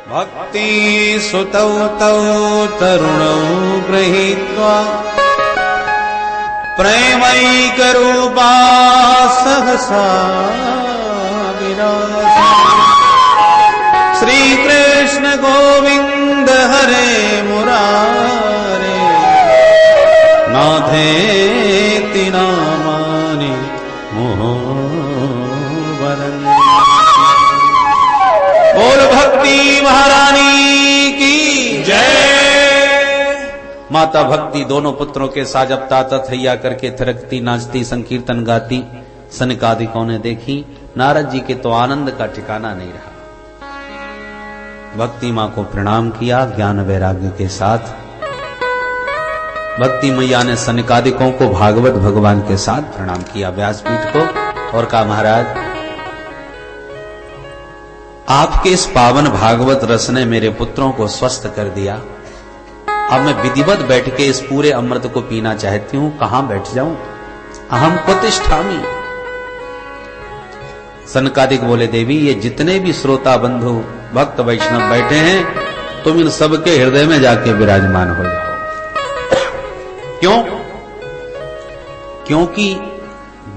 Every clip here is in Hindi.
भक्ति सुतौ तौ तरुणौ गृहीत्वा प्रेमैकरूपा सहसा विराज। श्री कृष्ण गोविंद हरे मुरारे नाथेति नामानि मुहुर्वदन्ति। बोल भक्ति महारानी की जय। माता भक्ति दोनों पुत्रों के साथ जब तात थैया करके थिरकती नाचती संकीर्तन गाती सनकादिकों ने देखी। नारद जी के तो आनंद का ठिकाना नहीं रहा। भक्ति मां को प्रणाम किया ज्ञान वैराग्य के साथ। भक्ति मैया ने सनकादिकों को भागवत भगवान के साथ प्रणाम किया व्यासपीठ को और कहा महाराज आपके इस पावन भागवत रस ने मेरे पुत्रों को स्वस्थ कर दिया। अब मैं विधिवत बैठ के इस पूरे अमृत को पीना चाहती हूं। कहां बैठ जाऊं? अहम प्रतिष्ठामी। सनकादिक बोले देवी ये जितने भी श्रोता बंधु भक्त वैष्णव बैठे हैं तुम इन सबके हृदय में जाके विराजमान हो जाओ। क्यों? क्योंकि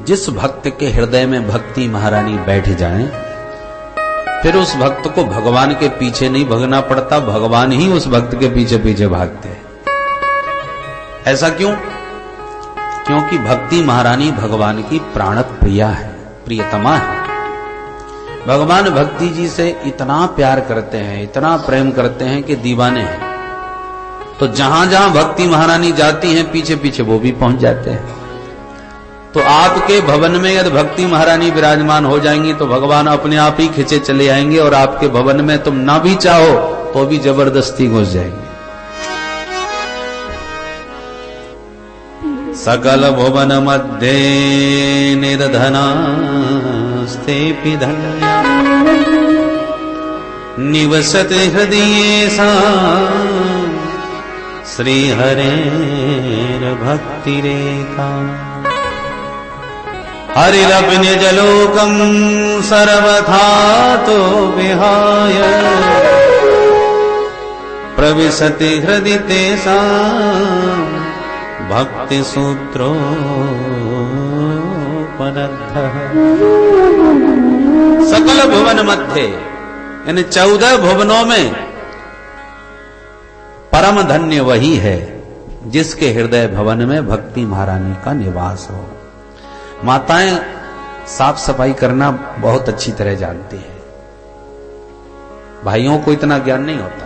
जिस भक्त के हृदय में भक्ति महारानी बैठ जाए फिर उस भक्त को भगवान के पीछे नहीं भागना पड़ता, भगवान ही उस भक्त के पीछे पीछे भागते हैं। ऐसा क्यों? क्योंकि भक्ति महारानी भगवान की प्राण प्रिया है, प्रियतमा है। भगवान भक्ति जी से इतना प्यार करते हैं, इतना प्रेम करते हैं कि दीवाने हैं। तो जहां जहां भक्ति महारानी जाती हैं पीछे पीछे वो भी पहुंच जाते हैं। तो आपके भवन में यदि भक्ति महारानी विराजमान हो जाएंगी तो भगवान अपने आप ही खिंचे चले आएंगे और आपके भवन में तुम ना भी चाहो तो भी जबरदस्ती घुस जाएंगे। सकल भुवन मध्य निर्धनास्तेऽपि धन्या निवसति हृदयेषां श्रीहरेर्भक्तिरेका। हरिरपि निजलोकं सर्वथा तो विहाय प्रविशति हृदि तेषां भक्ति सूत्रोपनद्धः। सकल भुवन मध्य इन 14 भुवनों में परम धन्य वही है जिसके हृदय भवन में भक्ति महारानी का निवास हो। माताएं साफ सफाई करना बहुत अच्छी तरह जानती है, भाइयों को इतना ज्ञान नहीं होता।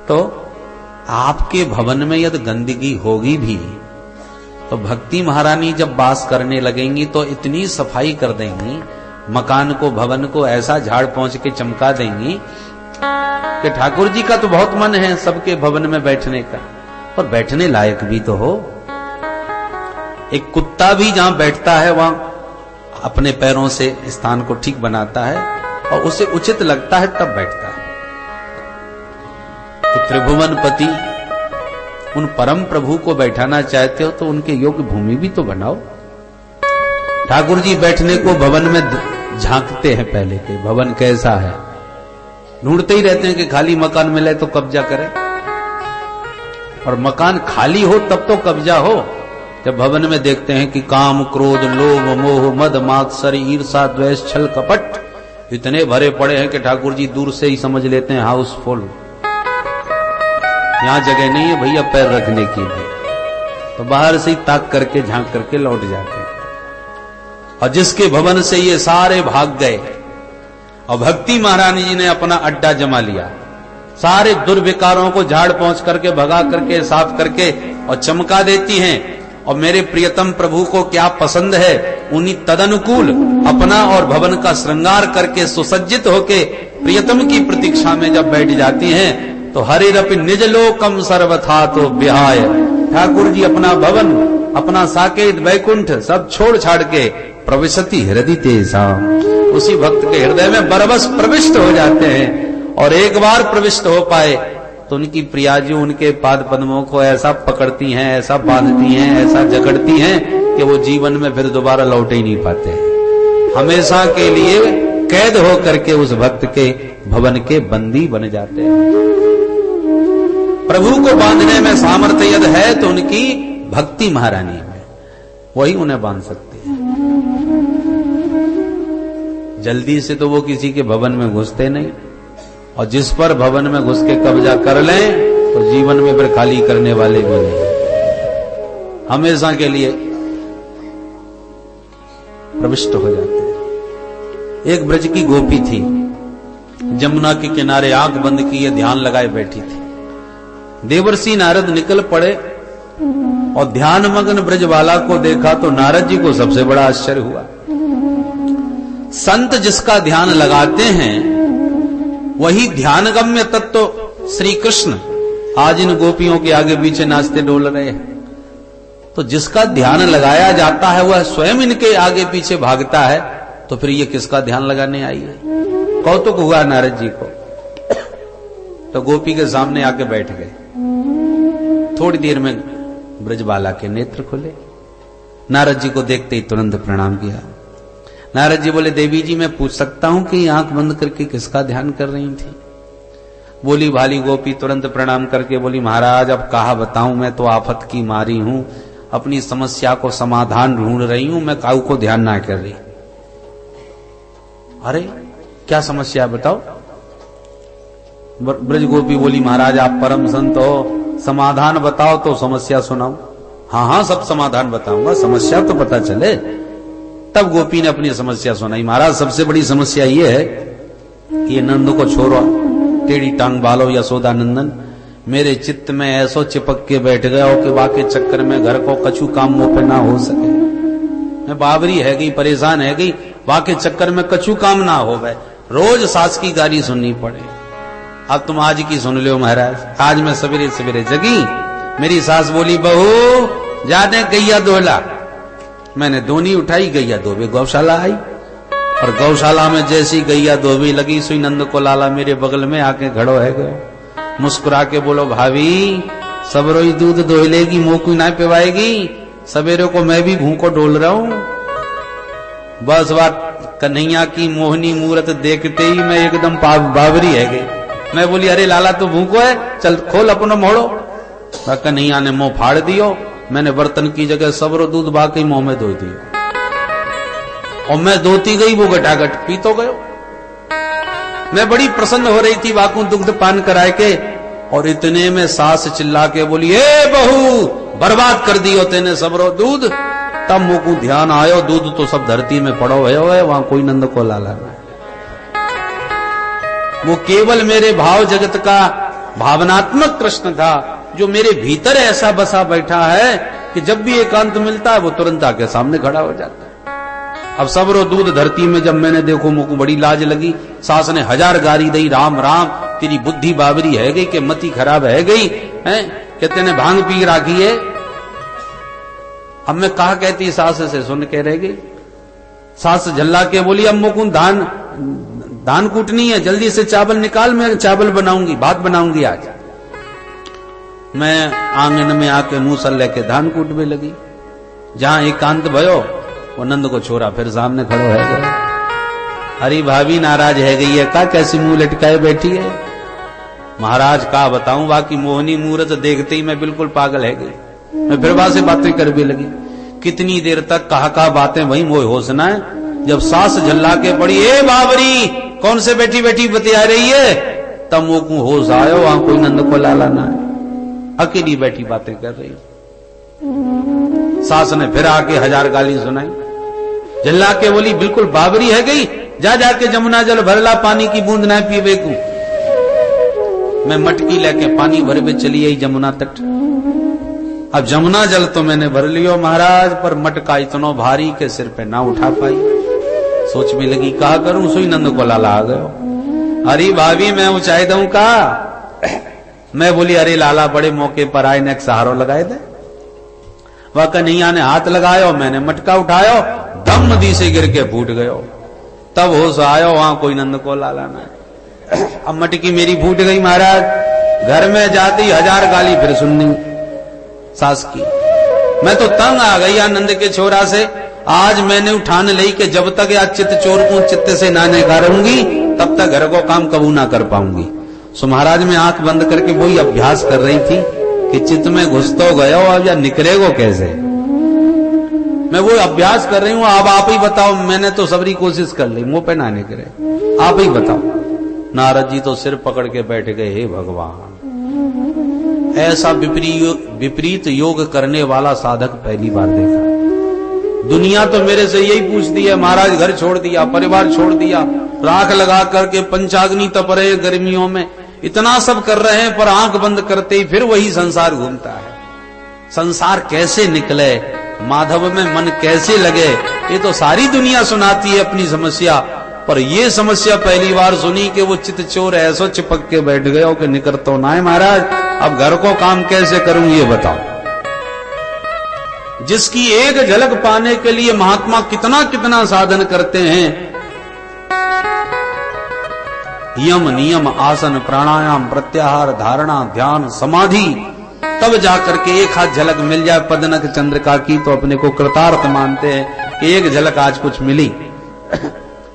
तो आपके भवन में यदि गंदगी होगी भी तो भक्ति महारानी जब वास करने लगेंगी तो इतनी सफाई कर देंगी, मकान को भवन को ऐसा झाड़ पोंछ के चमका देंगी कि ठाकुर जी का तो बहुत मन है सबके भवन में बैठने का, और बैठने लायक भी तो हो। एक कुत्ता भी जहां बैठता है वहां अपने पैरों से स्थान को ठीक बनाता है और उसे उचित लगता है तब बैठता है। तो त्रिभुवनपति उन परम प्रभु को बैठाना चाहते हो तो उनके योग्य भूमि भी तो बनाओ। ठाकुर जी बैठने को भवन में झांकते हैं पहले के भवन कैसा है, ढूंढते ही रहते हैं कि खाली मकान मिले तो कब्जा करें, और मकान खाली हो तब तो कब्जा हो जब भवन में देखते हैं कि काम क्रोध लोभ मोह मद मात्सर्य ईर्षा द्वेष छल कपट इतने भरे पड़े हैं कि ठाकुर जी दूर से ही समझ लेते हैं हाउसफुल, यहां जगह नहीं है भैया पैर रखने के लिए, तो बाहर से ही ताक करके झांक करके लौट जाते हैं। और जिसके भवन से ये सारे भाग गए और भक्ति महारानी जी ने अपना अड्डा जमा लिया, सारे दुर्विकारों को झाड़ पहुंच करके भगा करके साफ करके और चमका देती हैं, और मेरे प्रियतम प्रभु को क्या पसंद है उन्हीं तदनुकूल अपना और भवन का श्रृंगार करके सुसज्जित होके प्रियतम की प्रतीक्षा में जब बैठ जाती हैं तो हरिरपि निज लोकम सर्वथा तो विहाय, ठाकुर जी अपना भवन अपना साकेत वैकुंठ सब छोड़ छाड़ के प्रविशति हृदय तेषां उसी भक्त के हृदय में बरबस प्रविष्ट हो जाते हैं। और एक बार प्रविष्ट हो पाए तो उनकी प्रियाजी उनके पाद पद्मों को ऐसा पकड़ती हैं, ऐसा बांधती हैं, ऐसा जकड़ती हैं कि वो जीवन में फिर दोबारा लौट ही नहीं पाते, हमेशा के लिए कैद हो करके उस भक्त के भवन के बंदी बन जाते हैं। प्रभु को बांधने में सामर्थ्य यदि है तो उनकी भक्ति महारानी में, वही उन्हें बांध सकती है। जल्दी से तो वो किसी के भवन में घुसते नहीं, और जिस पर भवन में घुस के कब्जा कर लें तो जीवन में फिर खाली करने वाले भी नहीं, हमेशा के लिए प्रविष्ट हो जाते हैं। एक ब्रज की गोपी थी, जमुना के किनारे आंख बंद किए ध्यान लगाए बैठी थी। देवर्षि नारद निकल पड़े और ध्यान मग्न ब्रजबाला को देखा तो नारद जी को सबसे बड़ा आश्चर्य हुआ। संत जिसका ध्यान लगाते हैं वही ध्यानगम्य तत्व श्री कृष्ण आज इन गोपियों के आगे पीछे नाचते डोल रहे हैं। तो जिसका ध्यान लगाया जाता है वह स्वयं इनके आगे पीछे भागता है, तो फिर ये किसका ध्यान लगाने आई है? कौतुक हुआ नारद जी को। तो गोपी के सामने आके बैठ गए। थोड़ी देर में ब्रजबाला के नेत्र खुले। नारद जी को देखते ही तुरंत प्रणाम किया। नारद जी बोले, देवी जी मैं पूछ सकता हूं कि आंख बंद करके किसका ध्यान कर रही थी? बोली भाली गोपी तुरंत प्रणाम करके बोली, महाराज अब कहा बताऊं, मैं तो आफत की मारी हूं, अपनी समस्या को समाधान ढूंढ रही हूं, मैं काऊ को ध्यान ना कर रही। अरे क्या समस्या बताओ? ब्रज गोपी बोली, महाराज आप परम संत हो, समाधान बताओ तो समस्या सुनाओ। हाँ हाँ सब समाधान बताऊंगा, समस्या तो पता चले। तब गोपी ने अपनी समस्या सुनाई। महाराज सबसे बड़ी समस्या ये है कि ये नंद को छोड़ो, टेढ़ी टांग बालो यशोदा नंदन मेरे चित्त में ऐसो चिपक के बैठ गए हो कि वाके चक्कर में घर को कछु काम मुंह पे ना हो सके। मैं बावरी है गई, परेशान है गई, वाके चक्कर में कछु काम ना हो गए, रोज सास की गाली सुननी पड़े। अब तुम आज की सुन लो महाराज। आज मैं सवेरे सवेरे जगी, मेरी सास बोली, बहू जाने गैया दोहला। मैंने दोनी उठाई, गैया दोबे गौशाला आई, और गौशाला में जैसी गैया दोबी लगी सुई नंद को लाला मेरे बगल में आके खड़ो है गयो। मुस्कुरा के बोलो, भाभी सबरो ही दूध दोहलेगी, मुंह को ना पिवाएगी, सवेरे को मैं भी भूखो डोल रहा हूं। बस बात कन्हैया की मोहनी मूरत देखते ही मैं एकदम बावरी है गई। मैं बोली, अरे लाला तो भूखो है, चल खोल अपनो मोड़ो। कन्हैया ने मुंह फाड़ दियो। मैंने बर्तन की जगह सबरो दूध बाकी मुंह में धो दिया, और मैं धोती गई, वो गटागट पी तो गयो। मैं बड़ी प्रसन्न हो रही थी वाकू दुग्ध पान कराए के, और इतने में सास चिल्ला के बोली, ए बहू बर्बाद कर दियो तेने सबरो दूध। तब मुंह को ध्यान आयो, दूध तो सब धरती में पड़ो है, वहां कोई नंद को लाला नहीं। वो केवल मेरे भाव जगत का भावनात्मक कृष्ण था, जो मेरे भीतर ऐसा बसा बैठा है कि जब भी एकांत मिलता है वो तुरंत आके सामने खड़ा हो जाता है। अब सबरो दूध धरती में जब मैंने देखो, मुझको बड़ी लाज लगी। सास ने 1000 गारी दी, राम राम तेरी बुद्धि बाबरी है गई, कि मति खराब है गई है, कि तेने भांग पी राखी है। अब मैं कहा कहती सास से सुन के रह गई। सास झल्ला के बोली, अब मुकुंद धान कूटनी है, जल्दी से चावल निकाल, मैं चावल बनाऊंगी, भात बनाऊंगी आज। मैं आंगन में आके मूसल लेके धान कूटने लगी। जहां एकांत भयो, वो नंद को छोरा फिर सामने खड़ो है गया। अरे भाभी नाराज है गई है का, कैसी मुंह लटकाए बैठी है? महाराज का बताऊं, बाकी मोहनी मूरत देखते ही मैं बिल्कुल पागल है गई। मैं फिर वहां से बातें कर भी लगी। कितनी देर तक कहा बातें वही मोह होश ना है। जब सास झल्ला के पड़ी, ए बाबरी कौन से बैठी बैठी बतिया रही है, तब वो को होश आयो, वहां कोई नंद को लाला ना है, अकेली बैठी बातें कर रही। सास ने फिर आके 1000 गाली सुनाई। झल्ला के बोली, बिल्कुल बाबरी है गई, जा जाके जमुना जल भरला, पानी की बूंद ना पीवे को। मैं मटकी लेके पानी भर में चली आई जमुना तट। अब जमुना जल तो मैंने भर लियो महाराज, पर मटका इतना भारी के सिर पे ना उठा पाई। सोच में लगी, कहा करूं, सुई नंद को लाला आ गयो। अरे भाभी मैं ऊंचाई दूं का? मैं बोली, अरे लाला बड़े मौके पर आए ने एक सहारो लगाए दे। वह कन्हैया ने हाथ लगायो, मैंने मटका उठायो, धम नदी से गिर के फूट गयो। तब होश आयो, वहां कोई नंद को लाला ना। अब मटकी मेरी फूट गई महाराज। घर में जाती 1000 गाली फिर सुननी सास की। मैं तो तंग आ गई आनंद के छोरा से, आज मैंने उठान ली कि जब तक या चित्त चोर को चित्त से ना निकालूंगी तब तक घर को काम कबू ना कर पाऊंगी। सो महाराज में आंख बंद करके वही अभ्यास कर रही थी कि चित्त में घुस तो गया अब या निकलेगो कैसे। मैं वो अभ्यास कर रही हूं। अब आप ही बताओ, मैंने तो सबरी कोशिश कर ली, मुंह पे ना निकले, आप ही बताओ। नारद जी तो सिर पकड़ के बैठ गए, हे भगवान, ऐसा विपरीत योग करने वाला साधक पहली बार देखा। दुनिया तो मेरे से यही पूछती है, महाराज घर छोड़ दिया, परिवार छोड़ दिया, राख लगा करके पंचाग्नि तप रहे, गर्मियों में इतना सब कर रहे हैं, पर आंख बंद करते ही फिर वही संसार घूमता है। संसार कैसे निकले, माधव में मन कैसे लगे, ये तो सारी दुनिया सुनाती है अपनी समस्या, पर ये समस्या पहली बार सुनी कि वो चित चोर ऐसो चिपक के बैठ गए हो कि निकल तो ना है। महाराज अब घर को काम कैसे करूं ये बताओ। जिसकी एक झलक पाने के लिए महात्मा कितना कितना साधन करते हैं, यम नियम आसन प्राणायाम प्रत्याहार धारणा ध्यान समाधि, तब जाकर के एक हाथ झलक मिल जाए पदनक चंद्रिका की तो अपने को कृतार्थ मानते हैं कि एक झलक आज कुछ मिली।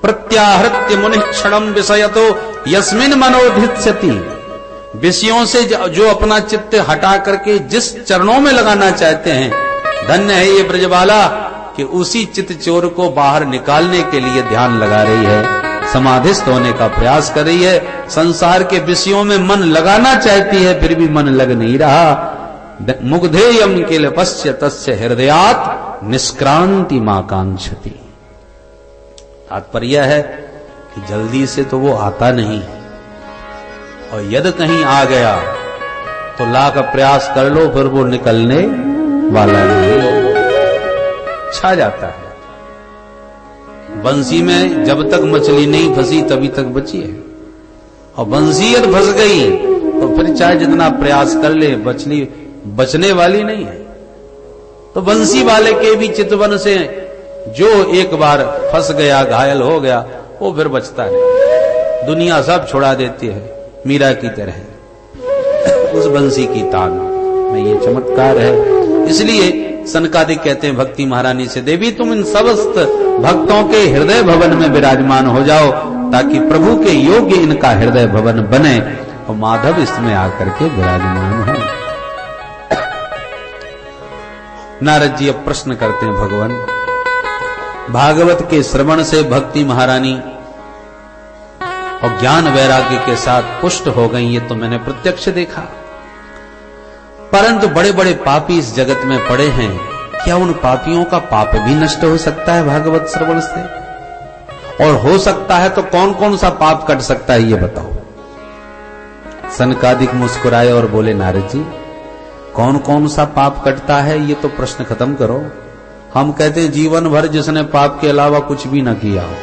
प्रत्याहृत्य मुनि क्षणम विषय तो यस्मिन मनोधिष्यति, विषयों से जो अपना चित्त हटा करके जिस चरणों में लगाना चाहते हैं, धन्य है ये ब्रजबाला कि उसी चित्त चोर को बाहर निकालने के लिए ध्यान लगा रही है, समाधिस्थ होने का प्रयास कर रही है। संसार के विषयों में मन लगाना चाहती है, फिर भी मन लग नहीं रहा। मुग्धेयम किल पश्य तस्य हृदयात् निष्क्रांति माकांक्षति। तात्पर्य है कि जल्दी से तो वो आता नहीं, और यदि कहीं आ गया तो लाख प्रयास कर लो फिर वो निकलने वाला नहीं, छा जाता है। बंसी में जब तक मछली नहीं फंसी तभी तक बची है, और बंसी यदि फंस गई तो फिर चाहे जितना प्रयास कर ले मछली बचने वाली नहीं है। तो बंसी वाले के भी चितवन से जो एक बार फंस गया, घायल हो गया, वो फिर बचता है। दुनिया सब छुड़ा देती है मीरा की तरह। उस बंसी की तान में ये चमत्कार है। इसलिए सनकादिक कहते हैं भक्ति महारानी से, देवी तुम इन समस्त भक्तों के हृदय भवन में विराजमान हो जाओ ताकि प्रभु के योग्य इनका हृदय भवन बने और माधव इसमें आकर के विराजमान हो। नारद जी अब प्रश्न करते हैं, भगवान भागवत के श्रवण से भक्ति महारानी और ज्ञान वैराग्य के साथ पुष्ट हो गई, ये तो मैंने प्रत्यक्ष देखा, परंतु बड़े बड़े पापी इस जगत में पड़े हैं, क्या उन पापियों का पाप भी नष्ट हो सकता है भागवत श्रवण से? और हो सकता है तो कौन कौन सा पाप कट सकता है ये बताओ। सनकादिक मुस्कुराए और बोले, नारद जी कौन कौन सा पाप कटता है ये तो प्रश्न खत्म करो। हम कहते हैं जीवन भर जिसने पाप के अलावा कुछ भी न किया हो।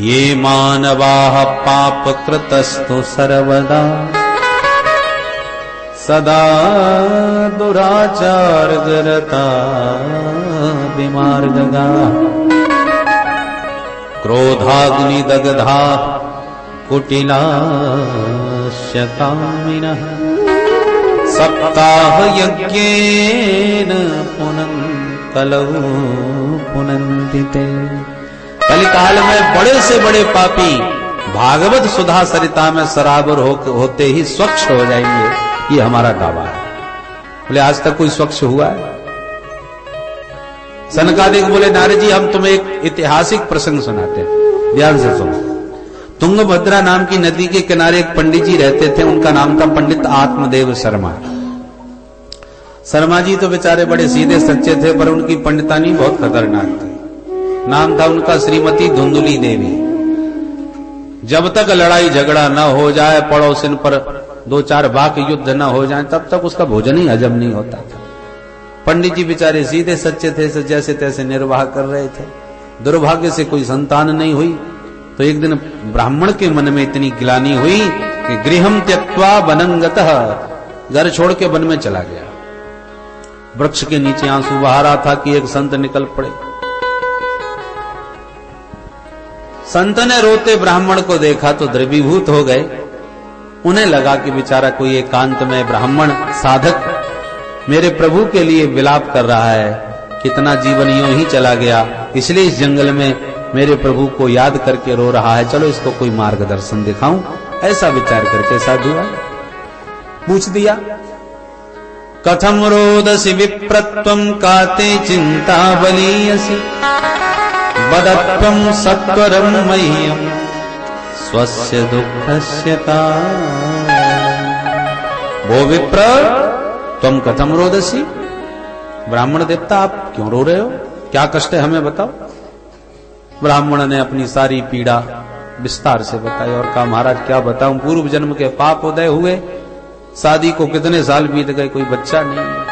ये मानवाः पाप कृतस्तु सर्वदा सदा दुराचार गरता विमार्गगा क्रोधाग्नि दग्धा कुटिला शकामिनः सप्ताह यज्ञेन पुनंतलौ पुनन्ति ते। कलिकाल में बड़े से बड़े पापी भागवत सुधा सरिता में सराबर होते ही स्वच्छ हो जाएंगे, ये हमारा दावा है। बोले आज तक कोई स्वच्छ हुआ है? सनकादिक बोले, नारद जी हम तुम्हें एक ऐतिहासिक प्रसंग सुनाते हैं, ध्यान से सुनो। तुंगभद्रा नाम की नदी के किनारे एक पंडित जी रहते थे, उनका नाम था पंडित आत्मदेव शर्मा। शर्मा जी तो बेचारे बड़े सीधे सच्चे थे, पर उनकी पंडितानी बहुत खतरनाक थी। नाम था उनका श्रीमती धुंधुली देवी। जब तक लड़ाई झगड़ा न हो जाए, पड़ोसिन पर दो चार बाक युद्ध न हो जाए, तब तक उसका भोजन ही हजम नहीं होता था। पंडित जी बेचारे सीधे सच्चे थे, जैसे तैसे निर्वाह कर रहे थे। दुर्भाग्य से कोई संतान नहीं हुई, तो एक दिन ब्राह्मण के मन में इतनी गिलानी हुई कि गृहम त्यक्त्वा वनंगतः, घर छोड़ के वन में चला गया। वृक्ष के नीचे आंसू बहा रहा था कि एक संत निकल पड़े। संत ने रोते ब्राह्मण को देखा तो द्रवीभूत हो गए। उन्हें लगा कि बेचारा कोई एकांत में ब्राह्मण साधक मेरे प्रभु के लिए विलाप कर रहा है, कितना जीवन यूं ही चला गया, इसलिए इस जंगल में मेरे प्रभु को याद करके रो रहा है, चलो इसको कोई मार्गदर्शन दिखाऊं। ऐसा विचार करके साधु पूछ दिया, कथम रोदसी विप्रत्वं काते चिंता बलीयसी बदत्वं सत्वरं मह्यं स्वस्य दुःखस्य का। वो विप्र तुम कथम रोदसी, ब्राह्मण देवता आप क्यों रो रहे हो, क्या कष्ट है हमें बताओ। ब्राह्मण ने अपनी सारी पीड़ा विस्तार से बताई और कहा, महाराज क्या बताऊं, पूर्व जन्म के पाप उदय हुए, शादी को कितने साल बीत गए, कोई बच्चा नहीं है।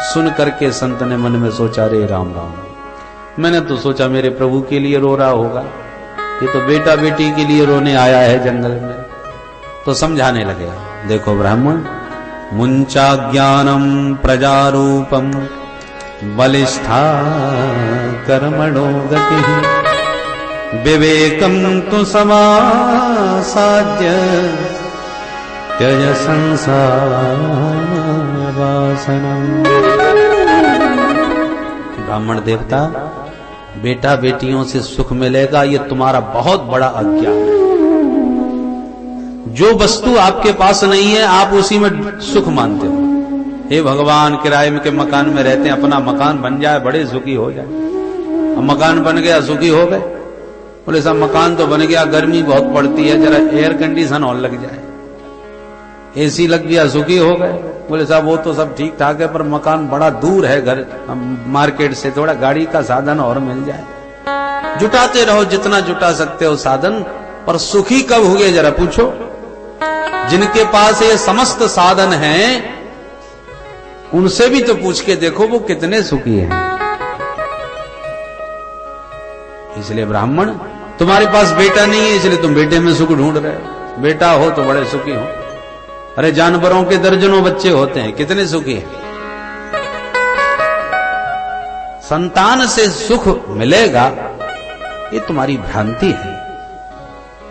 सुन करके संत ने मन में सोचा, रे राम राम, मैंने तो सोचा मेरे प्रभु के लिए रो रहा होगा, ये तो बेटा बेटी के लिए रोने आया है जंगल में। तो समझाने लगे, देखो ब्राह्मण, मुंचा ज्ञानम प्रजारूपम बलिष्ठा कर्मणो गति विवेकम तु समासाद्य त्यज संसार वासनम। ब्राह्मण देवता, बेटा बेटियों से सुख मिलेगा ये तुम्हारा बहुत बड़ा अज्ञान है। जो वस्तु आपके पास नहीं है आप उसी में सुख मानते हो। हे भगवान, किराए के मकान में रहते हैं, अपना मकान बन जाए बड़े सुखी हो जाए। अब मकान बन गया सुखी हो गए, बोले साहब मकान तो बन गया, गर्मी बहुत पड़ती है, जरा एयर कंडीशन और लग जाए, एसी लग गया सुखी हो गए। बोले साहब वो तो सब ठीक ठाक है, पर मकान बड़ा दूर है घर मार्केट से, थोड़ा गाड़ी का साधन और मिल जाए। जुटाते रहो जितना जुटा सकते हो साधन, पर सुखी कब हुए जरा पूछो। जिनके पास ये समस्त साधन हैं उनसे भी तो पूछ के देखो वो कितने सुखी हैं। इसलिए ब्राह्मण, तुम्हारे पास बेटा नहीं है इसलिए तुम बेटे में सुख ढूंढ रहे हो, बेटा हो तो बड़े सुखी हो। अरे जानवरों के दर्जनों बच्चे होते हैं, कितने सुखी हैं। संतान से सुख मिलेगा ये तुम्हारी भ्रांति है।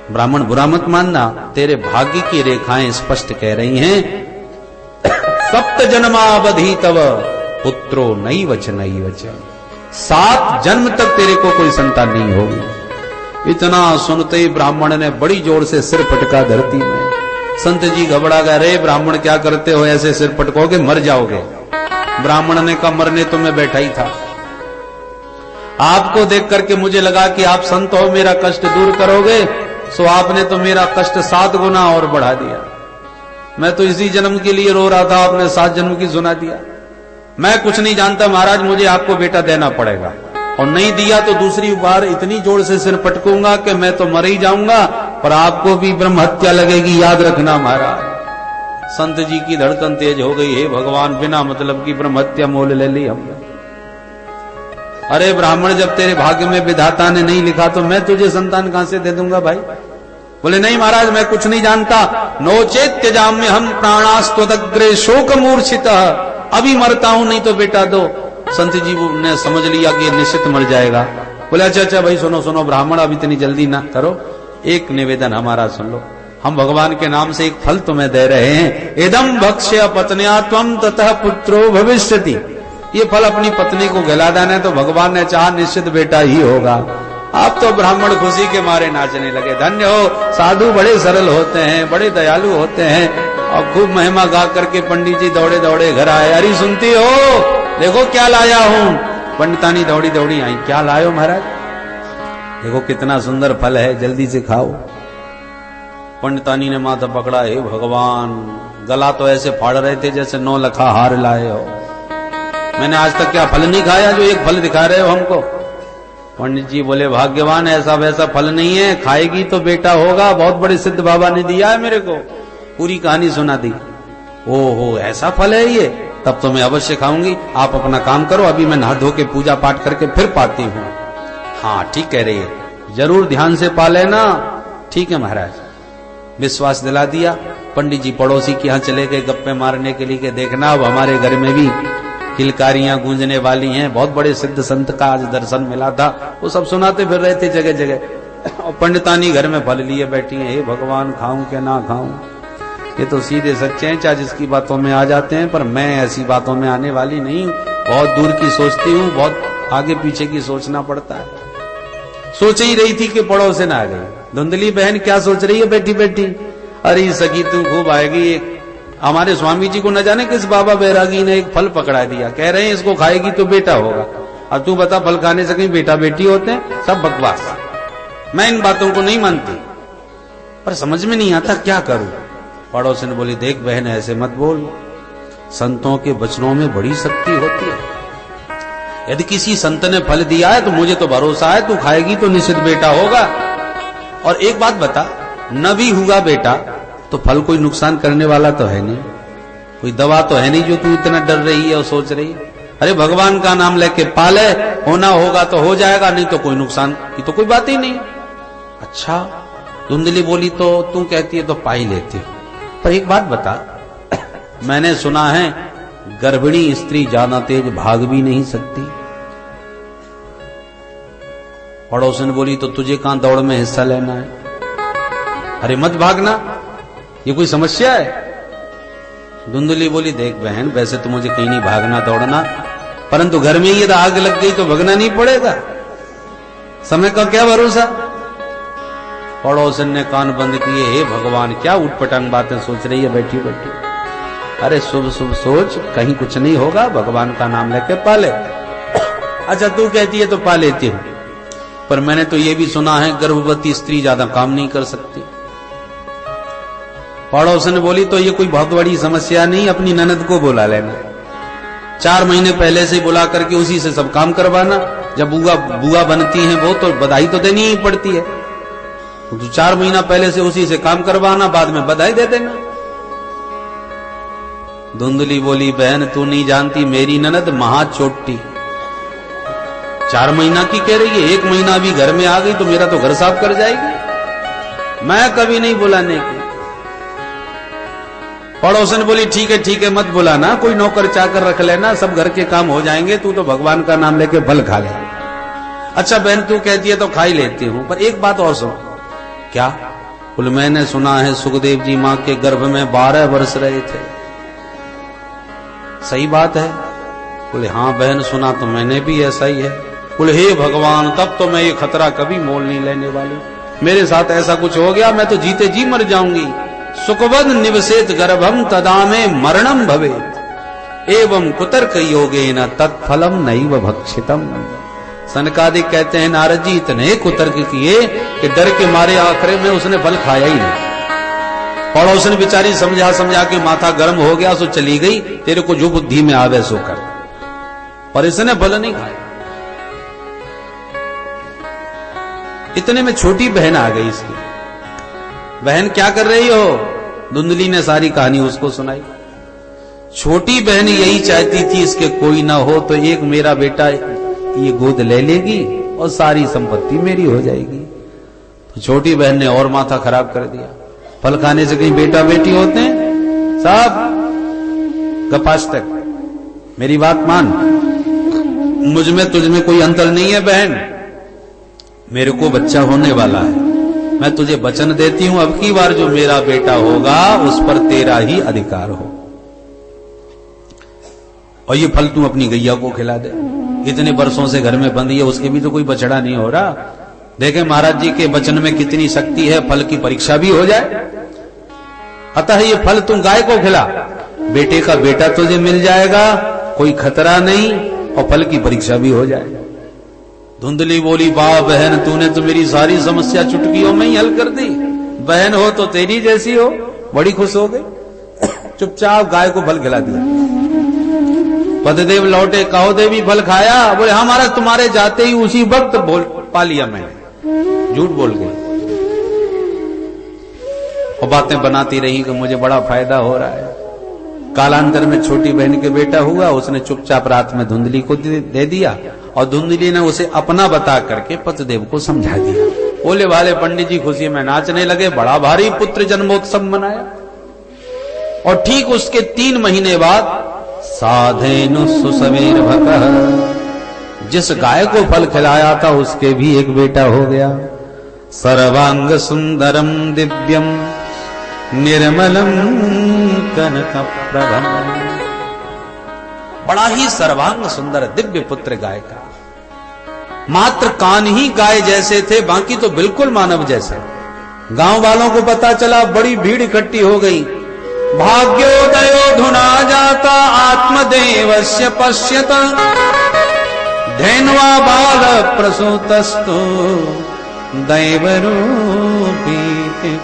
ब्राह्मण बुरा मत मानना, तेरे भाग्य की रेखाएं स्पष्ट कह रही हैं, सप्त जन्मावधि तव पुत्रो नई वच नई वच, 7 जन्म तक तेरे को कोई संतान नहीं होगी। इतना सुनते ही ब्राह्मण ने बड़ी जोर से सिर पटका धरती में। संत जी घबरा गए, रे ब्राह्मण क्या करते हो, ऐसे सिर पटकोगे मर जाओगे। ब्राह्मण ने कहा, मरने तो मैं बैठा ही था, आपको देख करके मुझे लगा कि आप संत हो, मेरा कष्ट दूर करोगे, सो आपने तो मेरा कष्ट 7 गुना और बढ़ा दिया। मैं तो इसी जन्म के लिए रो रहा था, आपने 7 जन्म की सुना दिया। मैं कुछ नहीं जानता महाराज, मुझे आपको बेटा देना पड़ेगा, और नहीं दिया तो दूसरी बार इतनी जोर से सिर पटकूंगा कि मैं तो मर ही जाऊंगा, पर आपको भी ब्रह्म हत्या लगेगी, याद रखना महाराज। संत जी की धड़कन तेज हो गई, हे भगवान, बिना मतलब की ब्रह्म हत्या मोल ले ली हमने। अरे ब्राह्मण, जब तेरे भाग्य में विधाता ने नहीं लिखा तो मैं तुझे संतान कहां से दे दूंगा भाई। बोले नहीं महाराज, मैं कुछ नहीं जानता, नोचेत त्यजाम्य हम प्राणास्त्वदग्रे शोक मूर्छित, अभी मरता हूं, नहीं तो बेटा दो। संत जी ने समझ लिया कि निश्चित मर जाएगा। बोले अच्छा भाई सुनो सुनो ब्राह्मण, अब इतनी जल्दी ना करो, एक निवेदन हमारा सुन लो, हम भगवान के नाम से एक फल तुम्हें दे रहे हैं, इदम भक्ष्य पत्न्या त्वं ततः पुत्रो भविष्यति। ये फल अपनी पत्नी को खिला देना है तो भगवान ने चाहा निश्चित बेटा ही होगा। आप तो ब्राह्मण खुशी के मारे नाचने लगे। धन्य हो, साधु बड़े सरल होते हैं, बड़े दयालु होते हैं। और खूब महिमा गा करके पंडित जी दौड़े दौड़े घर आए। अरे सुनती हो, देखो क्या लाया हूं। पंडितानी दौड़ी दौड़ी आई, क्या लायो महाराज? देखो कितना सुंदर फल है, जल्दी से खाओ। पंडितानी ने माथा पकड़ा, हे भगवान, गला तो ऐसे फाड़ रहे थे जैसे 9 लखा हार लाए हो। मैंने आज तक क्या फल नहीं खाया जो एक फल दिखा रहे हो हमको? पंडित जी बोले, भाग्यवान, ऐसा वैसा फल नहीं है, खाएगी तो बेटा होगा, बहुत बड़े सिद्ध बाबा ने दिया है मेरे को। पूरी कहानी सुना दी। ओहो, ऐसा फल है ये, तब तो मैं अवश्य खाऊंगी। आप अपना काम करो, अभी मैं नहा धो के पूजा पाठ करके फिर पाती हूँ। हाँ ठीक कह रही है, जरूर ध्यान से पा लेना। ठीक है महाराज, विश्वास दिला दिया। पंडित जी पड़ोसी के यहाँ चले गए गप्पे मारने के लिए, देखना अब हमारे घर में भी किलकारियां गूंजने वाली हैं। बहुत बड़े सिद्ध संत का आज दर्शन मिला था, वो सब सुनाते फिर रहे थे जगह जगह। और पंडितानी घर में फल लिए बैठी है, हे भगवान, खाऊं क्या ना खाऊं? ये तो सीधे सच्चे हैं, चाहे जिसकी बातों में आ जाते हैं, पर मैं ऐसी बातों में आने वाली नहीं हूं। बहुत दूर की सोचती हूँ, बहुत आगे पीछे की सोचना पड़ता है। सोच ही रही थी कि पड़ोसन आ गई। धुंधली बहन क्या सोच रही है बैठी बैठी? अरे सखी तू खूब आएगी, हमारे स्वामी जी को न जाने किस बाबा बैरागी ने एक फल पकड़ा दिया, कह रहे हैं इसको खाएगी तो बेटा होगा। अब तू बता, फल खाने से कहीं बेटा बेटी होते हैं? सब बकवास। मैं इन बातों को नहीं मानती, पर समझ में नहीं आता क्या करूं। पड़ोसन बोली, देख बहन ऐसे मत बोल, संतों के वचनों में बड़ी शक्ति होती है। यदि किसी संत ने फल दिया है तो मुझे तो भरोसा है तू खाएगी तो निश्चित बेटा होगा। और एक बात बता, न भी हुआ बेटा तो फल कोई नुकसान करने वाला तो है नहीं, कोई दवा तो है नहीं जो तू इतना डर रही है और सोच रही है। अरे भगवान का नाम लेके पाले, होना होगा तो हो जाएगा, नहीं तो कोई नुकसान की तो कोई बात ही नहीं। अच्छा, धुंधली बोली, तो तू कहती है तो पा ही लेती, पर एक बात बता, मैंने सुना है गर्भिणी स्त्री ज्यादा तेज भाग भी नहीं सकती। पड़ोसन बोली, तो तुझे कहां दौड़ में हिस्सा लेना है? अरे मत भागना, ये कोई समस्या है? धुंधली बोली, देख बहन वैसे तो मुझे कहीं नहीं भागना दौड़ना, परंतु घर में ये आग लग गई तो भगना नहीं पड़ेगा, समय का क्या भरोसा। पड़ोसन ने कान बंद किए, हे भगवान क्या उटपटांग बातें सोच रही है बैठी बैठी। अरे शुभ शुभ सोच, कहीं कुछ नहीं होगा, भगवान का नाम लेके पाले। अच्छा तू कहती है तो पा लेती हूं, पर मैंने तो ये भी सुना है गर्भवती स्त्री ज्यादा काम नहीं कर सकती। पड़ोसन बोली, तो ये कोई बहुत बड़ी समस्या नहीं, अपनी ननद को बुला लेना, 4 महीने पहले से बुला करके उसी से सब काम करवाना। जब बुआ बनती है वो तो बधाई तो देनी ही पड़ती है, तो 4 महीना पहले से उसी से काम करवाना, बाद में बधाई दे देना। धुंधली बोली, बहन तू नहीं जानती, मेरी ननद महाचोटी, 4 महीना की कह रही है, 1 महीना भी घर में आ गई तो मेरा तो घर साफ कर जाएगी, मैं कभी नहीं बुलाने की। पड़ोसन बोली, ठीक है मत बुलाना, कोई नौकर चाकर रख लेना, सब घर के काम हो जाएंगे, तू तो भगवान का नाम लेके फल खा ले। अच्छा बहन तू कहती है तो खा ही लेती हूं, पर एक बात और सुन। क्या? बोले, मैंने सुना है सुखदेव जी मां के गर्भ में 12 वर्ष रहे थे, सही बात है? बोले, हाँ बहन सुना तो मैंने भी, ऐसा ही है। बोले, हे भगवान तब तो मैं ये खतरा कभी मोल नहीं लेने वाली, मेरे साथ ऐसा कुछ हो गया मैं तो जीते जी मर जाऊंगी। सुखवद निवसेत गर्भम तदा में मरणम भवेत एवं कुतर्क योगेन तत्फलम नैव भक्षितम। सनकादिक कहते हैं नारद जी इतने कुतर्क किए कि डर के मारे आखिर में उसने फल खाया ही नहीं। पड़ोसन बेचारी समझा समझा के माथा गर्म हो गया, सो चली गई, तेरे को जो बुद्धि में आवे सो कर, पर इसने फल नहीं खाया। इतने में छोटी बहन आ गई इसकी। बहन क्या कर रही हो? धुंधली ने सारी कहानी उसको सुनाई। छोटी बहन यही चाहती थी इसके कोई ना हो तो एक मेरा बेटा ये गोद ले लेगी और सारी संपत्ति मेरी हो जाएगी। तो छोटी बहन ने और माथा खराब कर दिया, फल खाने से कहीं बेटा बेटी होते हैं? साहब कपास तक मेरी बात मान, मुझ में तुझ में कोई अंतर नहीं है बहन, मेरे को बच्चा होने वाला है, मैं तुझे वचन देती हूं अब की बार जो मेरा बेटा होगा उस पर तेरा ही अधिकार हो, और ये फल तू अपनी गैया को खिला दे। इतने वर्षों से घर में बंद है, उसके भी तो कोई बछड़ा नहीं हो रहा। देखे महाराज जी के वचन में कितनी शक्ति है, फल की परीक्षा भी हो जाए। अतः ये फल तू गाय को खिला, बेटे का बेटा तुझे मिल जाएगा, कोई खतरा नहीं, और फल की परीक्षा भी हो जाए। धुंधली बोली, वाह बहन तूने तो मेरी सारी समस्या चुटकियों में ही हल कर दी, बहन हो तो तेरी जैसी हो। बड़ी खुश हो गई, चुपचाप गाय को फल खिला दिया। पतिदेव लौटे, कहो देवी फल खाया? बोले, हाँ महाराज तुम्हारे जाते ही उसी वक्त बोल पा लिया मैंने, झूठ बोल गई। और बातें बनाती रही कि मुझे बड़ा फायदा हो रहा है। कालांतर में छोटी बहन के बेटा हुआ, उसने चुपचाप रात में धुंधली को दे दिया, और धुंधली ने उसे अपना बता करके पतिदेव को समझा दिया। बोले वाले पंडित जी खुशी में नाचने लगे, बड़ा भारी पुत्र जन्मोत्सव मनाया। और ठीक उसके 3 महीने बाद साधेनु सुसवेर भकः, जिस गाय को फल खिलाया था उसके भी एक बेटा हो गया। सर्वांग सुंदरम दिव्यम निर्मलम कनक प्रभम। बड़ा ही सर्वांग सुंदर दिव्य पुत्र गाय का। मात्र कान ही गाय जैसे थे, बाकी तो बिल्कुल मानव जैसे। गांव वालों को पता चला, बड़ी भीड़ इकट्ठी हो गई। भाग्योदयो धुना जाता आत्मदेवस्य पश्यत धैन्वा बाल प्रसूतस्तु दैवरूपी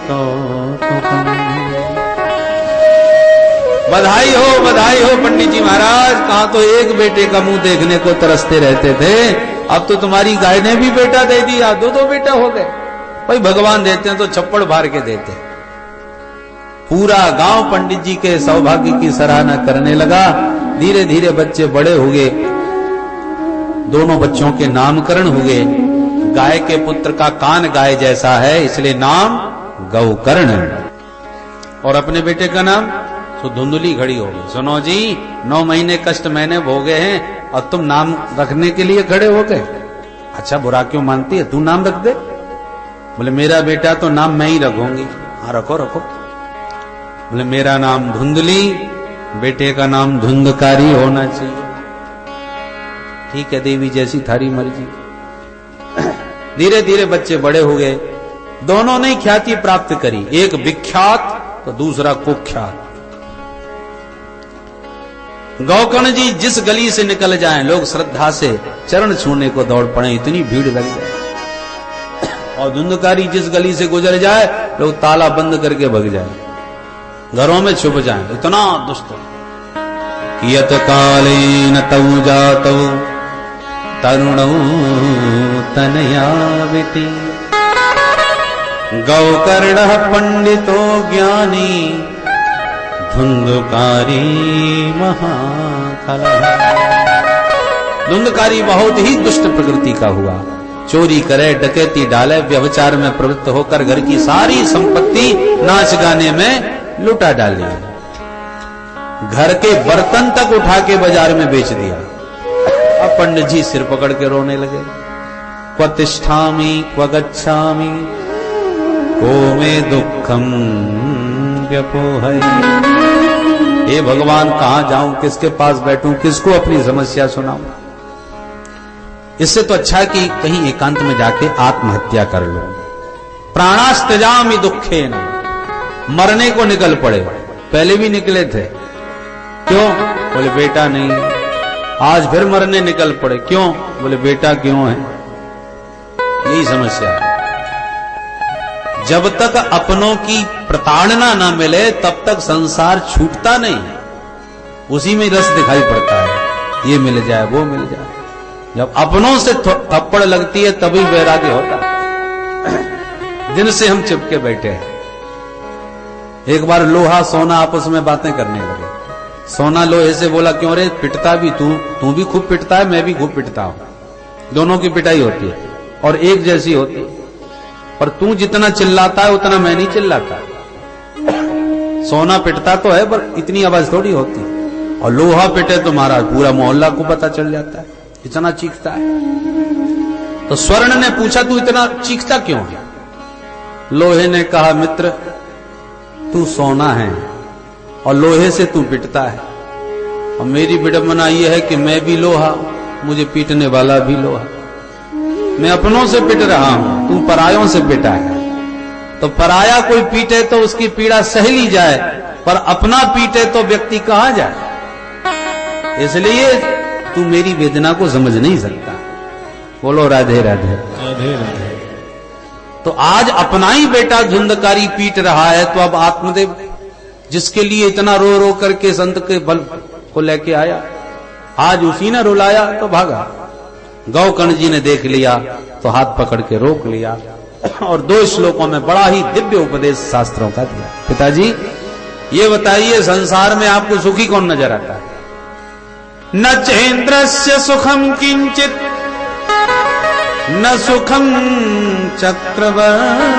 कौतुकम्। बधाई हो पंडित जी महाराज, कहां तो एक बेटे का मुंह देखने को तरसते रहते थे, अब तो तुम्हारी गाय ने भी बेटा दे दिया, दो बेटा हो गए। भाई भगवान देते हैं तो छप्पड़ फाड़ के देते हैं। पूरा गांव पंडित जी के सौभाग्य की सराहना करने लगा। धीरे धीरे बच्चे बड़े हुए, दोनों बच्चों के नामकरण हुए। गाय के पुत्र का कान गाय जैसा है, इसलिए नाम गौकर्ण। और अपने बेटे का नाम तो धुंधली खड़ी हो गई। सुनो जी, 9 महीने कष्ट मैंने भोगे हैं और तुम नाम रखने के लिए खड़े हो गए। अच्छा, बुरा क्यों मानती है, तू नाम रख दे। बोले मेरा बेटा तो नाम मैं ही रखूंगी। हाँ रखो। बोले मेरा नाम धुंधली, बेटे का नाम धुंधकारी होना चाहिए। ठीक है देवी, जैसी थारी मर्जी। धीरे धीरे बच्चे बड़े हो गए। दोनों ने ख्याति प्राप्त करी, एक विख्यात तो दूसरा कुख्यात। गौकर्ण जी जिस गली से निकल जाएं, लोग श्रद्धा से चरण छूने को दौड़ पड़े, इतनी भीड़ लग जाए। और धुंधकारी जिस गली से गुजर जाए, लोग ताला बंद करके भग जाए, घरों में छुप जाएं, इतना दुष्ट। कियत कालेन तौ जातौ तरुणौ तनयाविति गौकर्णः पंडितो ज्ञानी धुंधकारी महाकलह। धुंधकारी बहुत ही दुष्ट प्रकृति का हुआ। चोरी करे, डकैती डाले, व्यभिचार में प्रवृत्त होकर घर की सारी संपत्ति नाच गाने में लुटा डाली। घर के बर्तन तक उठा के बाजार में बेच दिया। अब पंडित जी सिर पकड़ के रोने लगे। क्व तिष्ठामि क्व गच्छामि को मे दुःखम व्यपोहै। हे भगवान, कहां जाऊं, किसके पास बैठूं, किसको अपनी समस्या सुनाऊं। इससे तो अच्छा कि कहीं एकांत में जाके आत्महत्या कर लो। प्राणास्तजामि दुःखेन, मरने को निकल पड़े। पहले भी निकले थे, क्यों? बोले बेटा नहीं। आज फिर मरने निकल पड़े, क्यों? बोले बेटा क्यों है। यही समस्या है। जब तक अपनों की प्रताड़ना ना मिले तब तक संसार छूटता नहीं, उसी में रस दिखाई पड़ता है। ये मिल जाए, वो मिल जाए। जब अपनों से थप्पड़ लगती है तभी वैराग्य होता है। दिन से हम चिपके बैठे हैं। एक बार लोहा सोना आपस में बातें करने लगे। सोना लोहे से बोला, क्यों रे, पिटता भी तू भी खूब पिटता है, मैं भी खूब पिटता हूं। दोनों की पिटाई होती है और एक जैसी होती है, पर तू जितना चिल्लाता है उतना मैं नहीं चिल्लाता। सोना पिटता तो है पर इतनी आवाज थोड़ी होती, और लोहा पिटे तो महाराज पूरा मोहल्ला को पता चल जाता है, इतना चीखता है। तो स्वर्ण ने पूछा, तू इतना चीखता क्यों है? लोहे ने कहा, मित्र तू सोना है और लोहे से तू पिटता है, और मेरी विडंबना यह है कि मैं भी लोहा, मुझे पीटने वाला भी लोहा। मैं अपनों से पिट रहा हूं, तू परायों से पिटा है। तो पराया कोई पीटे तो उसकी पीड़ा सह ली जाए, पर अपना पीटे तो व्यक्ति कहां जाए। इसलिए तू मेरी वेदना को समझ नहीं सकता। बोलो राधे राधे राधे राधे। तो आज अपना ही बेटा धुंधकारी पीट रहा है, तो अब आत्मदेव जिसके लिए इतना रो रो करके संत के बल को लेके आया, आज उसी ने रुलाया तो भागा। गौकर्ण जी ने देख लिया तो हाथ पकड़ के रोक लिया और 2 श्लोकों में बड़ा ही दिव्य उपदेश शास्त्रों का दिया। पिताजी ये बताइए, संसार में आपको सुखी कौन नजर आता है? न चेन्द्रस्य सुखम किंचित न सुखम चक्रवर्तिनः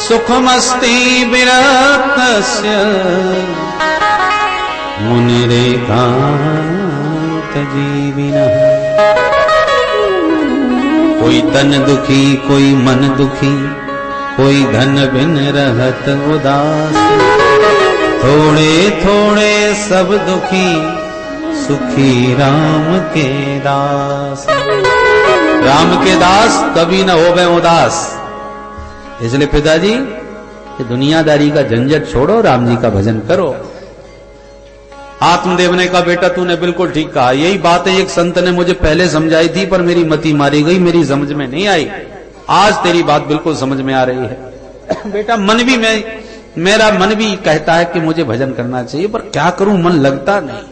सुखमस्ति विरक्तस्य मुनिरेकांत जीविनः। कोई तन दुखी, कोई मन दुखी, कोई धन बिन रहत उदास, थोड़े थोड़े सब दुखी, सुखी राम के दास। राम के दास कभी न होवे उदास। इसलिए पिताजी कि दुनियादारी का झंझट छोड़ो, राम जी का भजन करो। आत्मदेव ने कहा बेटा तूने बिल्कुल ठीक कहा, यही बात है एक संत ने मुझे पहले समझाई थी पर मेरी मति मारी गई, मेरी समझ में नहीं आई। आज तेरी बात बिल्कुल समझ में आ रही है। बेटा मन भी मेरा मन भी कहता है कि मुझे भजन करना चाहिए, पर क्या करूं, मन लगता नहीं।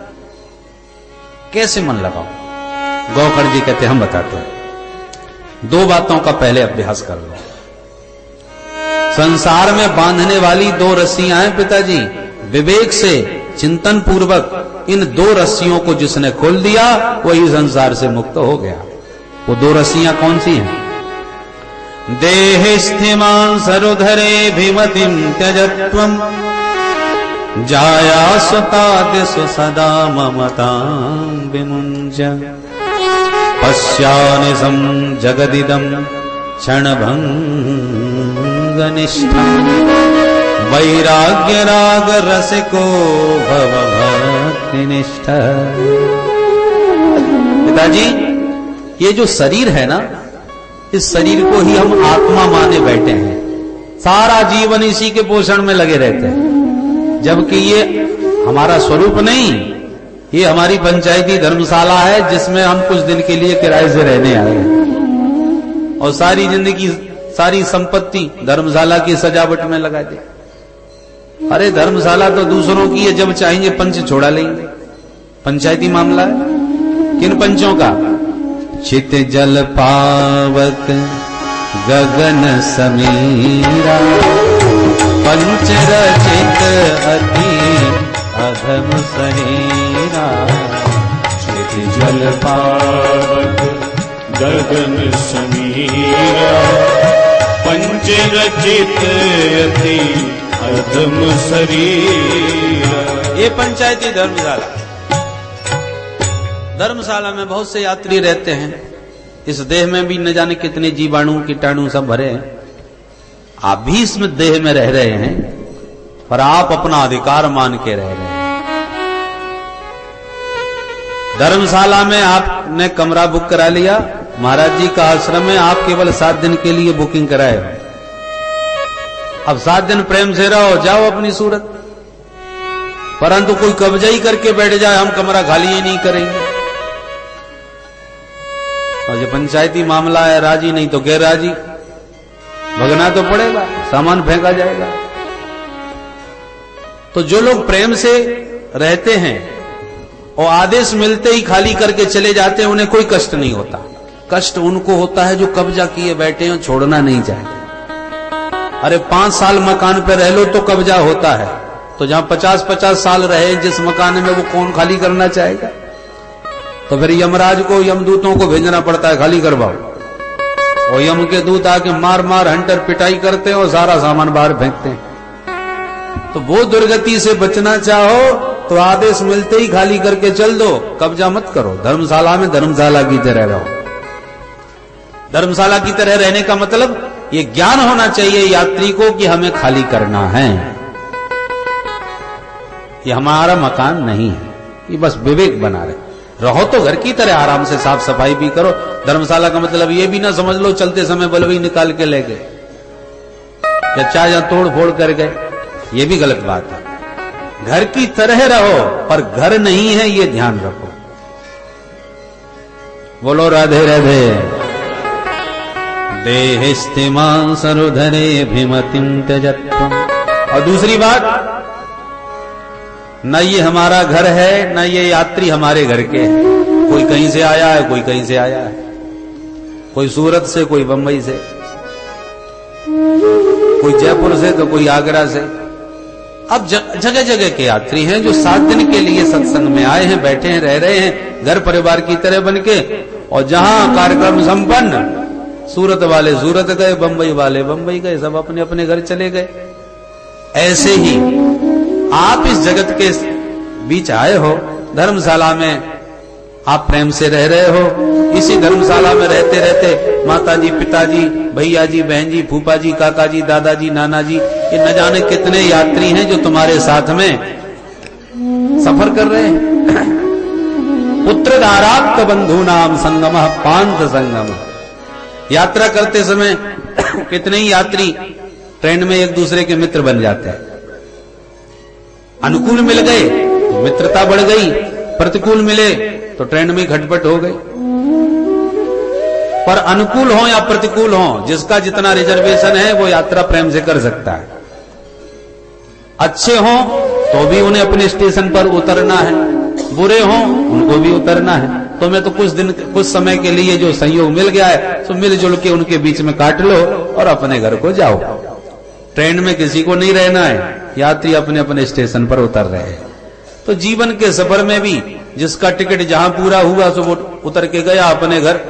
कैसे मन लगाऊं? गौकर्ण जी कहते हम बताते हैं। दो बातों का पहले अभ्यास कर लो। संसार में बांधने वाली दो रस्सियां हैं पिताजी। विवेक से चिंतन पूर्वक इन दो रस्सियों को जिसने खोल दिया वही संसार से मुक्त हो गया। वो दो रस्सियां कौन सी हैं? देहिस्थिमां सरुधरे भिमतिं त्यजत्वं, जाया स्वतादिषु सदा ममतां विमुञ्च, पश्यानिशं जगदिदं क्षणभङ्गनिष्ठं, वैराग्य राग रसिको भव भक्तिनिष्ठ। पिताजी ये जो शरीर है ना, इस शरीर को ही हम आत्मा माने बैठे हैं, सारा जीवन इसी के पोषण में लगे रहते हैं, जबकि ये हमारा स्वरूप नहीं, ये हमारी पंचायती धर्मशाला है जिसमें हम कुछ दिन के लिए किराए से रहने आए हैं और सारी जिंदगी सारी संपत्ति धर्मशाला की सजावट में लगा दे। अरे धर्मशाला तो दूसरों की है, जब चाहेंगे पंच छोड़ा लेंगे। पंचायती मामला है। किन पंचों का? चित जल पावक गगन समीरा, पंच रचित अति अधम शरीरा। चित जल पावक गगन समीरा, पंच रचित अति अधम शरीरा। ये पंचायती धर्मशाला। धर्मशाला में बहुत से यात्री रहते हैं। इस देह में भी न जाने कितने जीवाणु कीटाणु सब भरे हैं। आप भी इसमें देह में रह रहे हैं, पर आप अपना अधिकार मान के रह रहे हैं। धर्मशाला में आपने कमरा बुक करा लिया, महाराज जी का आश्रम में आप केवल 7 दिन के लिए बुकिंग कराए। अब 7 दिन प्रेम से रहो, जाओ अपनी सूरत। परंतु कोई कब्जा ही करके बैठ जाए, हम कमरा खाली ही नहीं करेंगे। और ये पंचायती मामला है, राजी नहीं तो गैर राजी, भगना तो पड़ेगा, सामान फेंका जाएगा। तो जो लोग प्रेम से रहते हैं और आदेश मिलते ही खाली करके चले जाते हैं, उन्हें कोई कष्ट नहीं होता। कष्ट उनको होता है जो कब्जा किए बैठे हैं, छोड़ना नहीं चाहते। अरे 5 साल मकान पे रह लो तो कब्जा होता है, तो जहां 50-50 साल रहे जिस मकान में, वो कौन खाली करना चाहेगा? तो फिर यमराज को, यमदूतों को भेजना पड़ता है खाली करवाओ, और यम के दूत आके मार मार हंटर पिटाई करते हैं और सारा सामान बाहर फेंकते हैं। तो वो दुर्गति से बचना चाहो तो आदेश मिलते ही खाली करके चल दो, कब्जा मत करो। धर्मशाला में धर्मशाला की तरह रहो। धर्मशाला की तरह रहने का मतलब ये ज्ञान होना चाहिए यात्री को कि हमें खाली करना है, ये हमारा मकान नहीं है। ये बस विवेक बना रहो तो घर की तरह आराम से साफ सफाई भी करो। धर्मशाला का मतलब ये भी ना समझ लो चलते समय बलवई निकाल के ले गए या चाहे या तोड़ फोड़ कर गए, ये भी गलत बात है। घर की तरह रहो पर घर नहीं है, ये ध्यान रखो। बोलो राधे राधे। देहिस्थिमां सरुधरे भिमतिं त्यजत्वम्। और दूसरी बात, न ये हमारा घर है न ये यात्री हमारे घर के हैं। कोई कहीं से आया है, कोई कहीं से आया है, कोई सूरत से, कोई बंबई से, कोई जयपुर से तो कोई आगरा से। अब जगह जगह के यात्री हैं जो 7 दिन के लिए सत्संग में आए हैं, बैठे हैं, रह रहे हैं घर परिवार की तरह बन के। और जहां कार्यक्रम संपन्न, सूरत वाले सूरत गए, बंबई वाले बंबई गए, सब अपने अपने घर चले गए। ऐसे ही आप इस जगत के बीच आए हो, धर्मशाला में आप प्रेम से रह रहे हो। इसी धर्मशाला में रहते रहते माताजी, पिताजी, भैया जी, बहन जी, फूफा जी, काका जी, दादाजी, नाना जी, ये न जाने कितने यात्री हैं जो तुम्हारे साथ में सफर कर रहे हैं। पुत्र धाराप्त बंधु नाम संगम पांथ संगम। यात्रा करते समय कितने ही यात्री ट्रेन में एक दूसरे के मित्र बन जाते हैं। अनुकूल मिल गए तो मित्रता बढ़ गई, प्रतिकूल मिले तो ट्रेन में खटपट हो गई। पर अनुकूल हो या प्रतिकूल हो, जिसका जितना रिजर्वेशन है वो यात्रा प्रेम से कर सकता है। अच्छे हो तो भी उन्हें अपने स्टेशन पर उतरना है, बुरे हो उनको भी उतरना है। तो मैं तो कुछ समय के लिए जो संयोग मिल गया है तो मिलजुल के उनके बीच में काट लो और अपने घर को जाओ। ट्रेन में किसी को नहीं रहना है, यात्री अपने अपने स्टेशन पर उतर रहे हैं। तो जीवन के सफर में भी जिसका टिकट जहां पूरा हुआ तो वो उतर के गया अपने घर,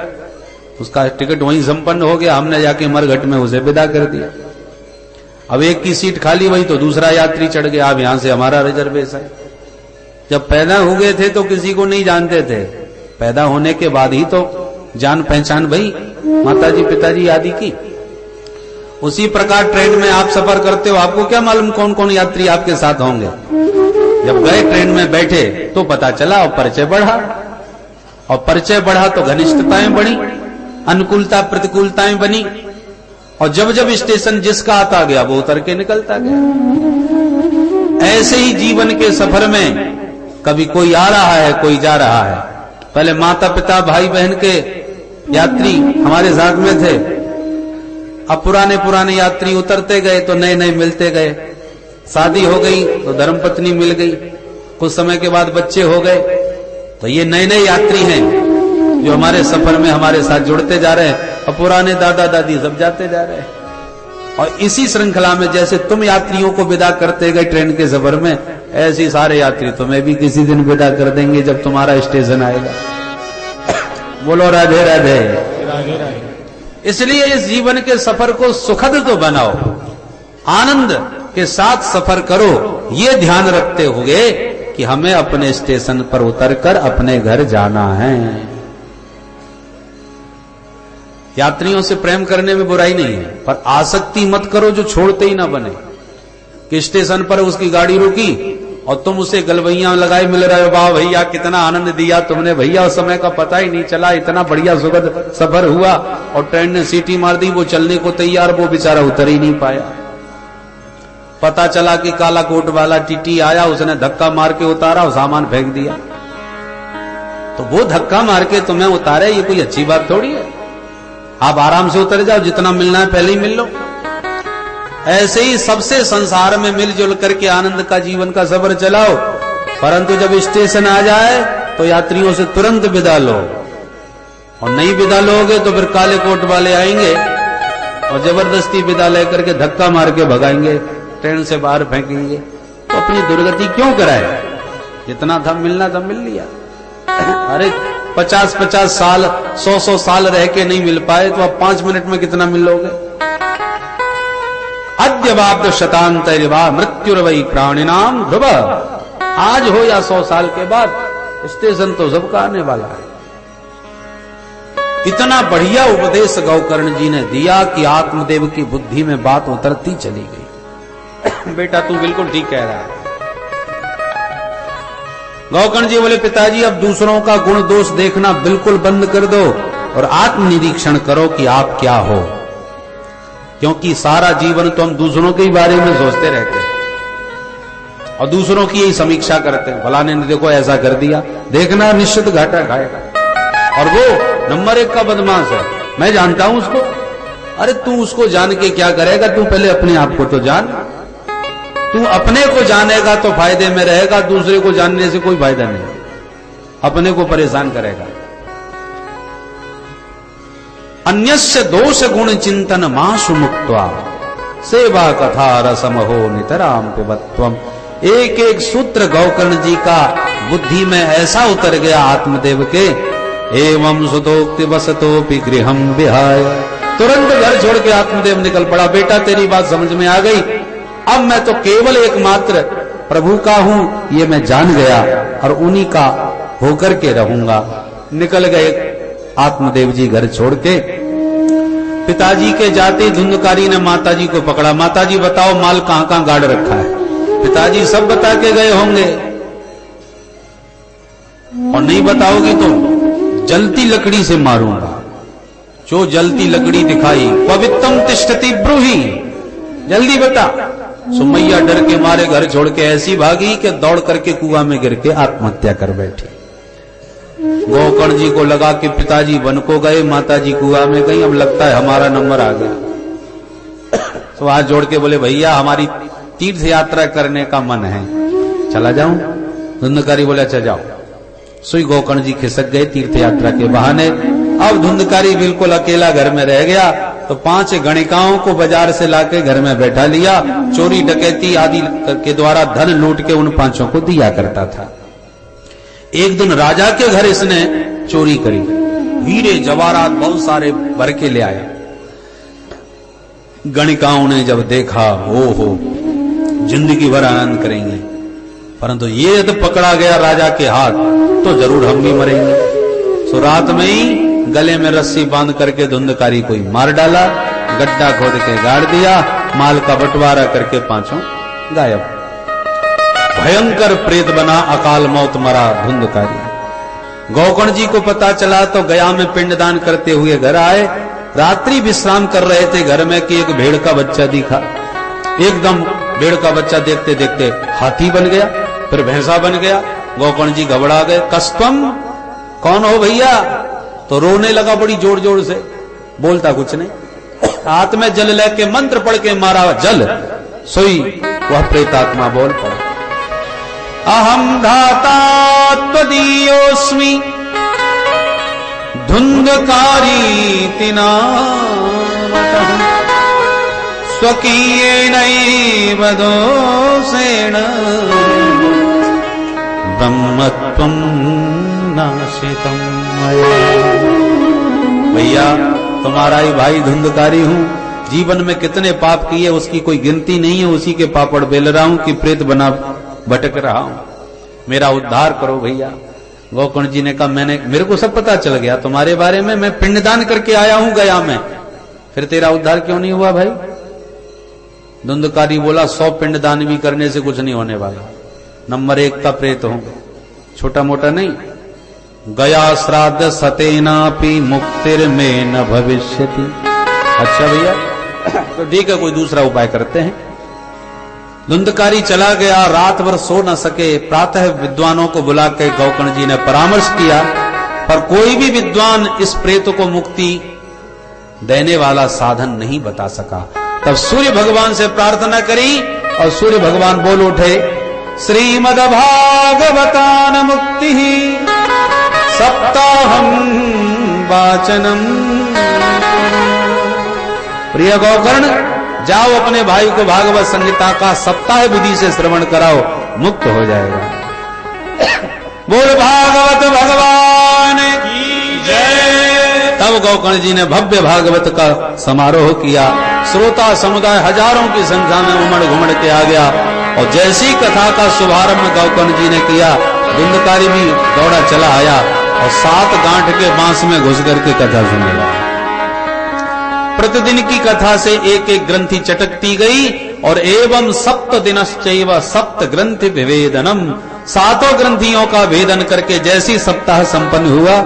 उसका टिकट वहीं संपन्न हो गया, हमने जाके मरघट में उसे विदा कर दिया। अब एक की सीट खाली हुई तो दूसरा यात्री चढ़ गया, अब यहां से हमारा रिजर्वेशन। जब पैदा हो गए थे तो किसी को नहीं जानते थे, पैदा होने के बाद ही तो जान पहचान भई माताजी, पिताजी आदि की। उसी प्रकार ट्रेन में आप सफर करते हो, आपको क्या मालूम कौन कौन यात्री आपके साथ होंगे। जब गए ट्रेन में बैठे तो पता चला और परिचय बढ़ा, और परिचय बढ़ा तो घनिष्ठताएं बढ़ी, अनुकूलता प्रतिकूलताएं बनी, और जब जब स्टेशन जिसका आता गया वो उतर के निकलता गया। ऐसे ही जीवन के सफर में कभी कोई आ रहा है, कोई जा रहा है। पहले माता पिता भाई बहन के यात्री हमारे साथ में थे, अब पुराने पुराने यात्री उतरते गए तो नए नए मिलते गए। शादी हो गई तो धर्मपत्नी मिल गई, कुछ समय के बाद बच्चे हो गए, तो ये नए नए यात्री हैं जो हमारे सफर में हमारे साथ जुड़ते जा रहे हैं, और पुराने दादा दादी सब जाते जा रहे हैं। और इसी श्रृंखला में जैसे तुम यात्रियों को विदा करते गए ट्रेन के सफर में, ऐसे सारे यात्री तुम्हें भी किसी दिन विदा कर देंगे जब तुम्हारा स्टेशन आएगा। बोलो राधे राधे, राधे राधे। इसलिए इस जीवन के सफर को सुखद तो बनाओ, आनंद के साथ सफर करो, ये ध्यान रखते हुए कि हमें अपने स्टेशन पर उतरकर अपने घर जाना है। यात्रियों से प्रेम करने में बुराई नहीं है, पर आसक्ति मत करो जो छोड़ते ही ना बने। कि स्टेशन पर उसकी गाड़ी रुकी और तुम उसे गलवैया लगाए मिल रहे हो, वाह भैया कितना आनंद दिया तुमने भैया, उस समय का पता ही नहीं चला, इतना बढ़िया सुखद सफर हुआ। और ट्रेन ने सीटी मार दी, वो चलने को तैयार, वो बेचारा उतर ही नहीं पाया। पता चला कि काला कोट वाला टीटी आया, उसने धक्का मार के उतारा और सामान फेंक दिया। तो वो धक्का मार के तुम्हें उतारे, ये कोई अच्छी बात थोड़ी है। आप आराम से उतर जाओ, जितना मिलना है पहले ही मिल लो। ऐसे ही सबसे संसार में मिलजुल करके आनंद का जीवन का सफर चलाओ। परंतु जब स्टेशन आ जाए तो यात्रियों से तुरंत विदा लो, और नहीं विदा लोगे तो फिर काले कोट वाले आएंगे और जबरदस्ती विदा लेकर के धक्का मार के भगाएंगे, ट्रेन से बाहर फेंकेंगे। तो अपनी दुर्गति क्यों कराए, जितना था मिलना था मिल लिया। अरे 50-50 साल 100-100 साल रह के नहीं मिल पाए तो आप 5 मिनट में कितना मिल लोगे। अद्यवाब्द शतांतरिवा मृत्युर्वै प्राणिनाम ध्रुव। आज हो या 100 साल के बाद, स्टेशन तो सबका आने वाला है। इतना बढ़िया उपदेश गौकर्ण जी ने दिया कि आत्मदेव की बुद्धि में बात उतरती चली गई। बेटा तू बिल्कुल ठीक कह रहा है। गौकर्ण जी बोले, पिताजी अब दूसरों का गुण दोष देखना बिल्कुल बंद कर दो और आत्मनिरीक्षण करो कि आप क्या हो। क्योंकि सारा जीवन तो हम दूसरों के ही बारे में सोचते रहते हैं और दूसरों की यही समीक्षा करते हैं। फलाने ने देखो ऐसा कर दिया, देखना निश्चित घाटा खाएगा। और वो नंबर 1 का बदमाश है, मैं जानता हूं उसको। अरे तू उसको जान के क्या करेगा, तू पहले अपने आप को तो जान। तू अपने को जानेगा तो फायदे में रहेगा, दूसरे को जानने से कोई फायदा नहीं, अपने को परेशान करेगा। अन्यस्य दोष गुण चिंतन माशु मुक्त्वा सेवा कथा रसमहो नितराम पिबत्वम। एक एक सूत्र गौकर्ण जी का बुद्धि में ऐसा उतर गया आत्मदेव के। एवं सुतोक्ति वसतोपि गृहम विहाय। तुरंत घर छोड़ के आत्मदेव निकल पड़ा। बेटा तेरी बात समझ में आ गई, अब मैं तो केवल एकमात्र प्रभु का हूं ये मैं जान गया, और उन्हीं का होकर के रहूंगा। निकल गए आत्मदेव जी घर छोड़ के। पिताजी के जाते धुंधकारी ने माताजी को पकड़ा। माताजी बताओ माल कहां कहां गाड़ रखा है। पिताजी सब बता के गए होंगे, और नहीं बताओगी तो जलती लकड़ी से मारूंगा। जो जलती लकड़ी दिखाई, पवित्रम तिष्ठति ब्रूहि, जल्दी बता। सुमैया डर के मारे घर छोड़ के ऐसी भागी कि दौड़ करके कुआं में गिर के आत्महत्या कर बैठी। गोकर्ण जी को लगा कि पिताजी वन को गए, माताजी कुआं में गई, अब लगता है हमारा नंबर आ गया। तो हाथ जोड़ के बोले भैया हमारी तीर्थ यात्रा करने का मन है, चला जाऊं? धुंधकारी बोले अच्छा जाओ। सुई गोकर्ण जी खिसक गए तीर्थ यात्रा के बहाने। अब धुंधकारी बिल्कुल अकेला घर में रह गया, तो 5 गणिकाओं को बाजार से लाके घर में बैठा लिया। चोरी डकैती आदि के द्वारा धन लूट के उन 5 को दिया करता था। एक दिन राजा के घर इसने चोरी करी, हीरे जवाहरात बहुत सारे भर के ले आया। गणिकाओं ने जब देखा, ओहो जिंदगी भर आनंद करेंगे, परंतु ये यदि पकड़ा गया राजा के हाथ तो जरूर हम भी मरेंगे। सो रात में ही गले में रस्सी बांध करके धुंधकारी को ही मार डाला, गड्ढा खोद के गाड़ दिया, माल का बंटवारा करके 5 गायब। भयंकर प्रेत बना, अकाल मौत मरा धुंधकारी। गोकर्ण जी को पता चला तो गया में पिंडदान करते हुए घर आए। रात्रि विश्राम कर रहे थे घर में कि एक भेड़ का बच्चा दिखा। एकदम भेड़ का बच्चा देखते देखते हाथी बन गया, फिर भैंसा बन गया। गोकर्ण जी घबरा गए। कस्तम, कौन हो भैया? तो रोने लगा बड़ी जोर जोर से, बोलता कुछ नहीं। हाथ में जल लेके मंत्र पढ़ के मारा जल, सोई वह प्रेतात्मा बोल पड़ा, अहम धाता त्वदीयोस्मि धुंधकारी तिनामतः स्वकीयेनैव दोषेण ब्रह्मत्वं नाशितं मया। भैया तुम्हारा ही भाई धुंधकारी हूं, जीवन में कितने पाप किए उसकी कोई गिनती नहीं है, उसी के पापड़ बेल रहा हूं कि प्रेत बना भटक रहा हूं, मेरा उद्धार करो भैया। गोकर्ण जी ने कहा मेरे को सब पता चल गया तुम्हारे बारे में, मैं पिंडदान करके आया हूं गया में, फिर तेरा उद्धार क्यों नहीं हुआ भाई? धुंधकारी बोला 100 पिंडदान भी करने से कुछ नहीं होने वाला, नंबर 1 का प्रेत हूं, छोटा मोटा नहीं। गया श्राद्ध सतेनापि मुक्तिर में न भविष्यति। अच्छा भैया तो ठीक है, कोई दूसरा उपाय करते हैं। धुंधकारी चला गया, रात भर सो न सके। प्रातः विद्वानों को बुला के गोकर्ण जी ने परामर्श किया, पर कोई भी विद्वान इस प्रेत को मुक्ति देने वाला साधन नहीं बता सका। तब सूर्य भगवान से प्रार्थना करी और सूर्य भगवान बोल उठे, श्रीमद्भागवतान मुक्ति सप्ताहम वाचनम। प्रिय गोकर्ण, जाओ अपने भाई को भागवत संहिता का सप्ताह विधि से श्रवण कराओ, मुक्त हो जाएगा। बोल भागवत भगवान की जय। तब गोकर्ण जी ने भव्य भागवत का समारोह किया। श्रोता समुदाय हजारों की संख्या में उमड़ घुमड़ के आ गया, और जैसी कथा का शुभारंभ गोकर्ण जी ने किया, धुंधकारी भी दौड़ा चला आया और 7 गांठ के बांस में घुस करके कथा सुनने लगा। प्रतिदिन की कथा से एक एक ग्रंथि चटकती गई, और एवं 7 दिनश्चैव 7 ग्रंथि विवेदनम, 7 ग्रंथियों का भेदन करके जैसी सप्ताह संपन्न हुआ,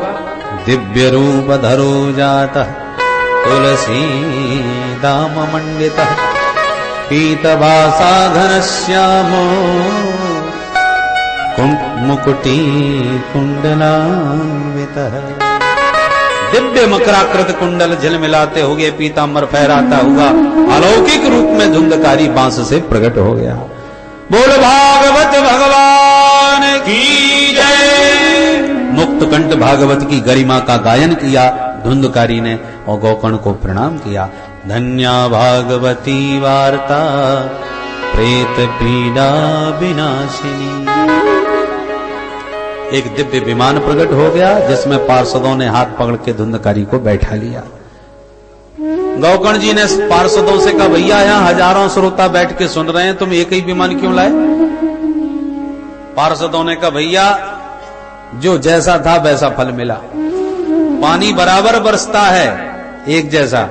दिव्य रूप धरो जातः तुलसी दाम मंडितः पीतवासा घनश्यामो मुकुटी कुंडलान्वितः। दिव्य मकराकृत कुंडल झिलमिलाते हुए पीतांबर फहराता हुआ अलौकिक रूप में धुंधकारी बांस से प्रकट हो गया। बोल भागवत भगवान की जय। मुक्त कंठ भागवत की गरिमा का गायन किया धुंधकारी ने और गोकर्ण को प्रणाम किया। धन्या भागवती वार्ता प्रेत पीड़ा विनाशिनी। एक दिव्य विमान प्रकट हो गया, जिसमें पार्षदों ने हाथ पकड़ के धुंधकारी को बैठा लिया। गोकर्ण जी ने पार्षदों से कहा, भैया यहाँ हजारों श्रोता बैठ के सुन रहे हैं, तुम एक ही विमान क्यों लाए? पार्षदों ने कहा, भैया जो जैसा था वैसा फल मिला। पानी बराबर बरसता है एक जैसा,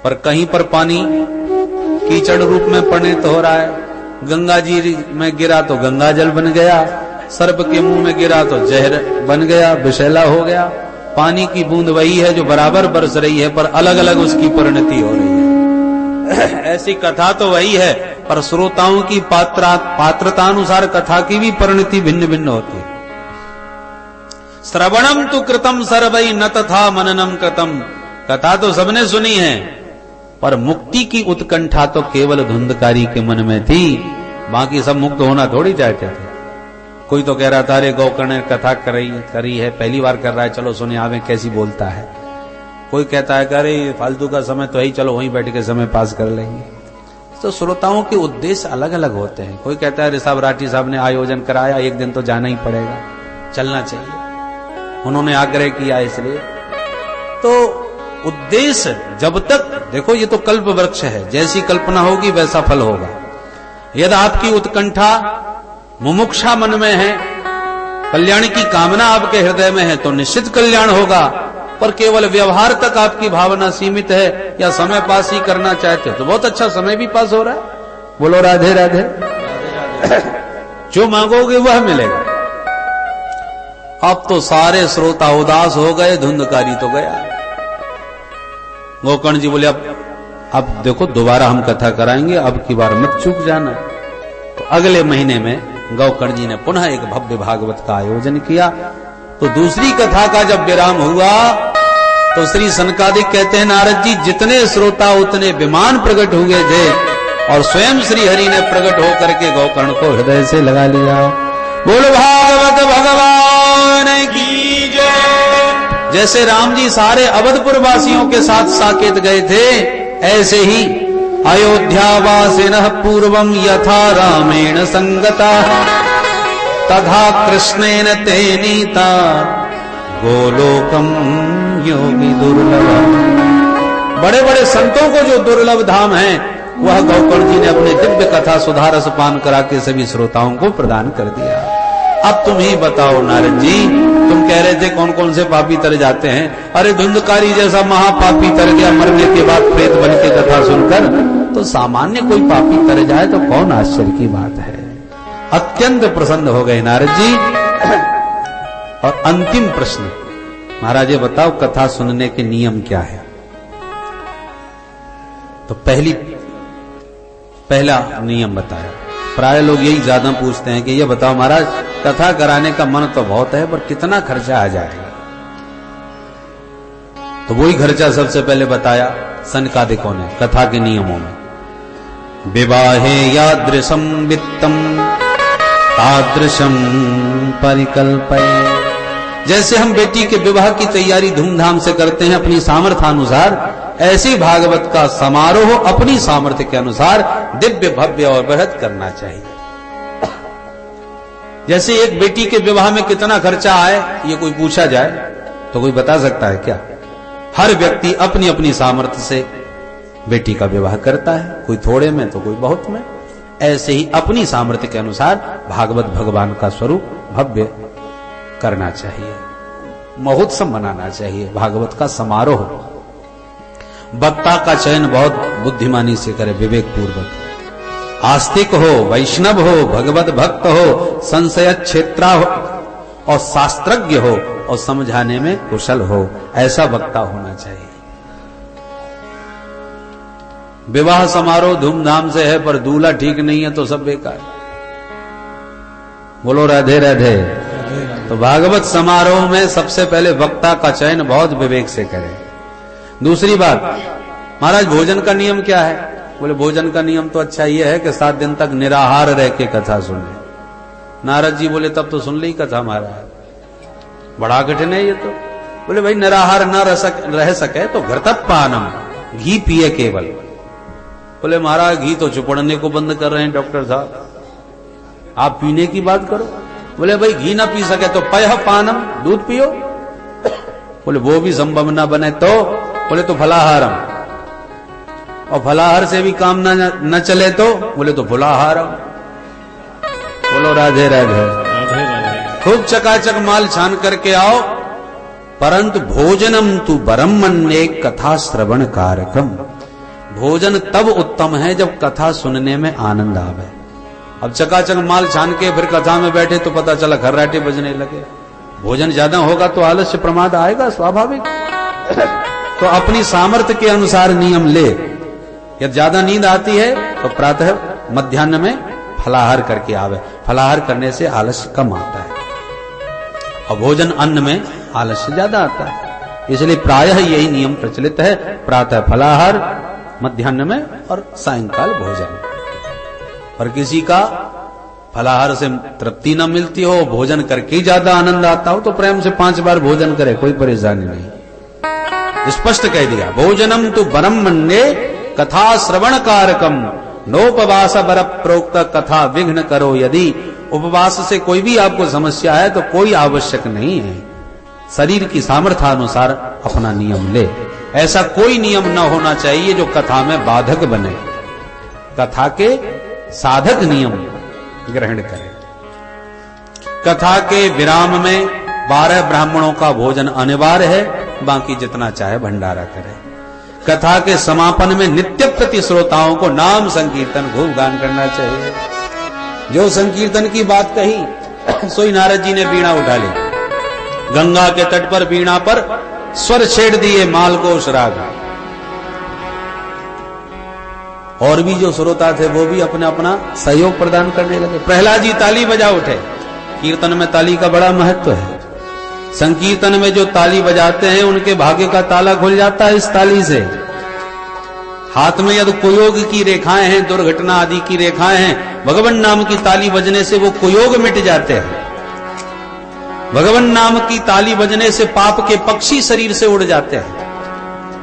पर कहीं पर पानी कीचड़ रूप में परिणत हो रहा है। गंगा जी में गिरा तो गंगा जल बन गया, सर्प के मुंह में गिरा तो जहर बन गया, विषैला हो गया। पानी की बूंद वही है जो बराबर बरस रही है, पर अलग अलग उसकी परिणति हो रही है। ऐसी कथा तो वही है, पर श्रोताओं की पात्रतानुसार कथा की भी परिणति भिन्न भिन्न होती है। श्रवणम तु कृतम सर्वै न तथा मननम कृतम। कथा तो सबने सुनी है, पर मुक्ति की उत्कंठा तो केवल धुंधकारी के मन में थी, बाकी सब मुक्त होना थोड़ी चाहते थे। कोई तो कह रहा था अरे गोकर्ण ने कथा करी है, पहली बार कर रहा है, चलो सुने आवे कैसी बोलता है। कोई कहता है कि अरे फालतू का समय तो ही, चलो वहीं बैठ के समय पास कर लेंगे। तो श्रोताओं के उद्देश्य अलग अलग होते हैं। कोई कहता है ऋषभ राठी साहब ने आयोजन कराया, एक दिन तो जाना ही पड़ेगा, चलना चाहिए, उन्होंने आग्रह किया इसलिए। तो उद्देश्य जब तक देखो, ये तो कल्प वृक्ष है, जैसी कल्पना होगी वैसा फल होगा। यदि आपकी उत्कंठा मुमुक्षा मन में है, कल्याण की कामना आपके हृदय में है, तो निश्चित कल्याण होगा। पर केवल व्यवहार तक आपकी भावना सीमित है या समय पास ही करना चाहते हो, तो बहुत अच्छा समय भी पास हो रहा है। बोलो राधे राधे। जो मांगोगे वह मिलेगा। अब तो सारे श्रोता उदास हो गए, धुंधकारी तो गया। गोकर्ण जी बोले अब देखो दोबारा हम कथा कराएंगे, अब की बार मत चूक जाना। तो अगले महीने में गोकर्ण जी ने पुनः एक भव्य भागवत का आयोजन किया। तो दूसरी कथा का जब विराम हुआ तो श्री सनकादिक कहते हैं नारद जी जितने श्रोता उतने विमान प्रकट हुए थे, और स्वयं श्री हरि ने प्रकट होकर के गोकर्ण को हृदय से लगा लिया। बोल भागवत भगवान की जय। जैसे राम जी सारे अवधपुर वासियों के साथ साकेत गए थे, ऐसे ही अयोध्यावासिनः पूर्वं यथा रामेण संगता तथा कृष्णेन ते नीता गोलोकम योगी दुर्लभ। बड़े बड़े संतों को जो दुर्लभ धाम है, वह गोकर्ण जी ने अपने दिव्य कथा सुधारस पान करा के सभी श्रोताओं को प्रदान कर दिया। अब तुम ही बताओ नारद जी, तुम कह रहे थे कौन कौन से पापी तर जाते हैं। अरे धुंधकारी जैसा महापापी तर गया मरने के बाद प्रेत बन के कथा सुनकर, तो सामान्य कोई पापी तर जाए तो कौन आश्चर्य की बात है। अत्यंत प्रसन्न हो गए नारद जी। और अंतिम प्रश्न, महाराज ये बताओ कथा सुनने के नियम क्या है। तो पहला नियम बताया। प्राय लोग यही ज्यादा पूछते हैं कि ये बताओ महाराज कथा कराने का मन तो बहुत है, पर कितना खर्चा आ जाएगा। तो वही खर्चा सबसे पहले बताया सनकादिकों ने कथा के नियमों में। विवाहे यादृशम वित्तम तादृशम परिकल्पये। जैसे हम बेटी के विवाह की तैयारी धूमधाम से करते हैं अपनी सामर्थ्यानुसार, ऐसी भागवत का समारोह अपनी सामर्थ्य के अनुसार दिव्य भव्य और बृहद करना चाहिए। जैसे एक बेटी के विवाह में कितना खर्चा आए ये कोई पूछा जाए तो कोई बता सकता है क्या? हर व्यक्ति अपनी अपनी सामर्थ्य से बेटी का विवाह करता है, कोई थोड़े में तो कोई बहुत में। ऐसे ही अपनी सामर्थ्य के अनुसार भागवत भगवान का स्वरूप भव्य करना चाहिए, महोत्सव मनाना चाहिए, भागवत का समारोह। वक्ता का चयन बहुत बुद्धिमानी से करे, विवेक पूर्वक। आस्तिक हो, वैष्णव हो, भगवत भक्त हो, संशय क्षेत्रा हो और शास्त्रज्ञ हो और समझाने में कुशल हो, ऐसा वक्ता होना चाहिए। विवाह समारोह धूमधाम से है पर दूल्हा ठीक नहीं है तो सब बेकार। बोलो राधे राधे। तो भागवत समारोह में सबसे पहले वक्ता का चयन बहुत विवेक से करें। दूसरी बात, महाराज भोजन का नियम क्या है? बोले भोजन का नियम तो अच्छा ये है कि 7 दिन तक निराहार रह के कथा सुने। नारद जी बोले तब तो सुन ली कथा महाराज, बड़ा कठिन है ये तो। बोले भाई निराहार न रह सके तो घृतपानम, घी पिए केवल। बोले महाराज घी तो चुपड़ने को बंद कर रहे हैं डॉक्टर साहब, आप पीने की बात करो। बोले भाई घी ना पी सके तो पयः पानम, दूध पियो। बोले वो भी संभव ना बने तो? बोले तो फलाहारम, और फलाहार से भी काम न चले तो? बोले तो फलाहारम। बोलो राधे राधे। खूब चकाचक माल छान करके आओ, परंतु भोजनम तु बरम मन्ये कथा श्रवण कारकम। भोजन तब उत्तम है जब कथा सुनने में आनंद आवे। अब चकाचक माल छान के फिर कथा में बैठे तो पता चला खर्राटे बजने लगे। भोजन ज्यादा होगा तो आलस्य प्रमाद आएगा स्वाभाविक। तो अपनी सामर्थ्य के अनुसार नियम ले। यदि ज्यादा नींद आती है तो प्रातः मध्याह्न में फलाहार करके आवे। फलाहार करने से आलस्य कम आता है और भोजन अन्न में आलस्य ज्यादा आता है। इसलिए प्रायः यही नियम प्रचलित है, प्रातः फलाहार, मध्याह्न में और सायंकाल भोजन। और किसी का फलाहार से तृप्ति न मिलती हो, भोजन करके ही ज्यादा आनंद आता हो, तो प्रेम से 5 बार भोजन करे, कोई परेशानी नहीं। स्पष्ट कह दिया, भोजनम तु बरम मन्ये कथा श्रवण कारकम नोपवास बर प्रोक्त कथा विघ्न करो। यदि उपवास से कोई भी आपको समस्या है तो कोई आवश्यक नहीं है, शरीर की सामर्थ्य अनुसार अपना नियम ले। ऐसा कोई नियम न होना चाहिए जो कथा में बाधक बने। कथा के साधक नियम ग्रहण करें। कथा के विराम में 12 ब्राह्मणों का भोजन अनिवार्य है, बाकी जितना चाहे भंडारा करें। कथा के समापन में नित्य प्रति श्रोताओं को नाम संकीर्तन खूब गान करना चाहिए। जो संकीर्तन की बात कही सोई नारद जी ने बीणा उठा ली, गंगा के तट पर बीणा पर स्वर छेड़ दिए मालकोश राग। और भी जो श्रोता थे वो भी अपना अपना सहयोग प्रदान करने लगे। प्रहलाद जी ताली बजा उठे। कीर्तन में ताली का बड़ा महत्व है। संकीर्तन में जो ताली बजाते हैं उनके भाग्य का ताला खुल जाता है इस ताली से। हाथ में यदि कुयोग की रेखाएं हैं, दुर्घटना आदि की रेखाएं हैं, भगवान नाम की ताली बजने से वो कुयोग मिट जाते हैं। भगवान नाम की ताली बजने से पाप के पक्षी शरीर से उड़ जाते हैं।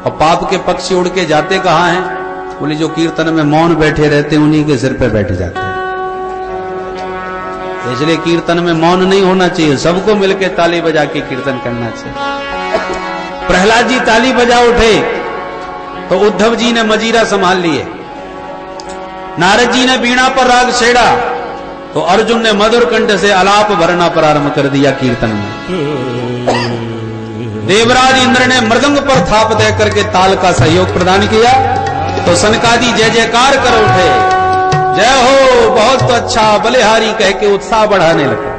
और पाप के पक्षी उड़ के जाते कहां हैं? बोले जो कीर्तन में मौन बैठे रहते हैं उन्हीं के सिर पे बैठ जाते हैं। इसलिए कीर्तन में मौन नहीं होना चाहिए, सबको मिलकर ताली बजा के कीर्तन करना चाहिए। प्रहलाद जी ताली बजा उठे तो उद्धव जी ने मजीरा संभाल लिए, नारद जी ने बीणा पर राग छेड़ा तो अर्जुन ने मधुर कंठ से आलाप भरना प्रारंभ कर दिया कीर्तन में। देवराज इंद्र ने मृदंग पर थाप दे करके ताल का सहयोग प्रदान किया तो सनकादि जय जयकार कर उठे, जय हो बहुत अच्छा बलिहारी कह के उत्साह बढ़ाने लगे।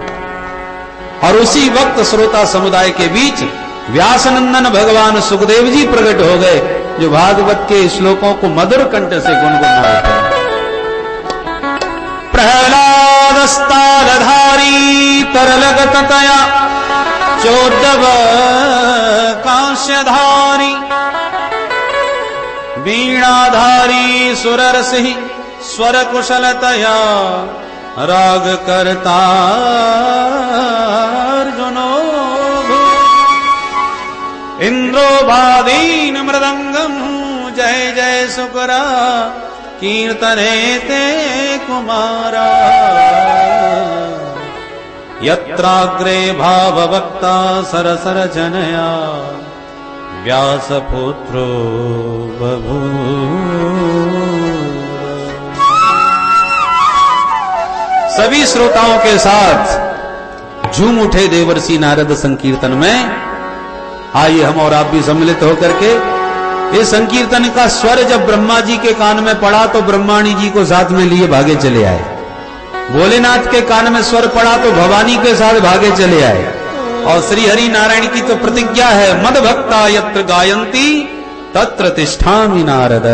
और उसी वक्त श्रोता समुदाय के बीच व्यासनंदन भगवान सुखदेव जी प्रकट हो गए, जो भागवत के श्लोकों को मधुर कंठ से गुनगुना उठे। प्रहलादस्तारधारी तरलगत तया चोद्दव कांस्यधारी वीणाधारी सुररसि स्वर कुशलतया राग करता अर्जुनो इंद्रो भादीन मृदंगम जय जय सुकरा कीर्तने ते कुमारा यत्राग्रे भाववक्ता सरसर जनया व्यासपुत्रो बभूव। सभी श्रोताओं के साथ झूम उठे देवर्षि नारद संकीर्तन में। आइए हम और आप भी सम्मिलित होकर के इस संकीर्तन का स्वर जब ब्रह्मा जी के कान में पड़ा तो ब्रह्माणी जी को साथ में लिए भागे चले आए। भोलेनाथ के कान में स्वर पड़ा तो भवानी के साथ भागे चले आए। और श्री हरि नारायण की तो प्रतिज्ञा है, मद भक्ता यत्र गायंती तत्र तिष्ठामि नारद।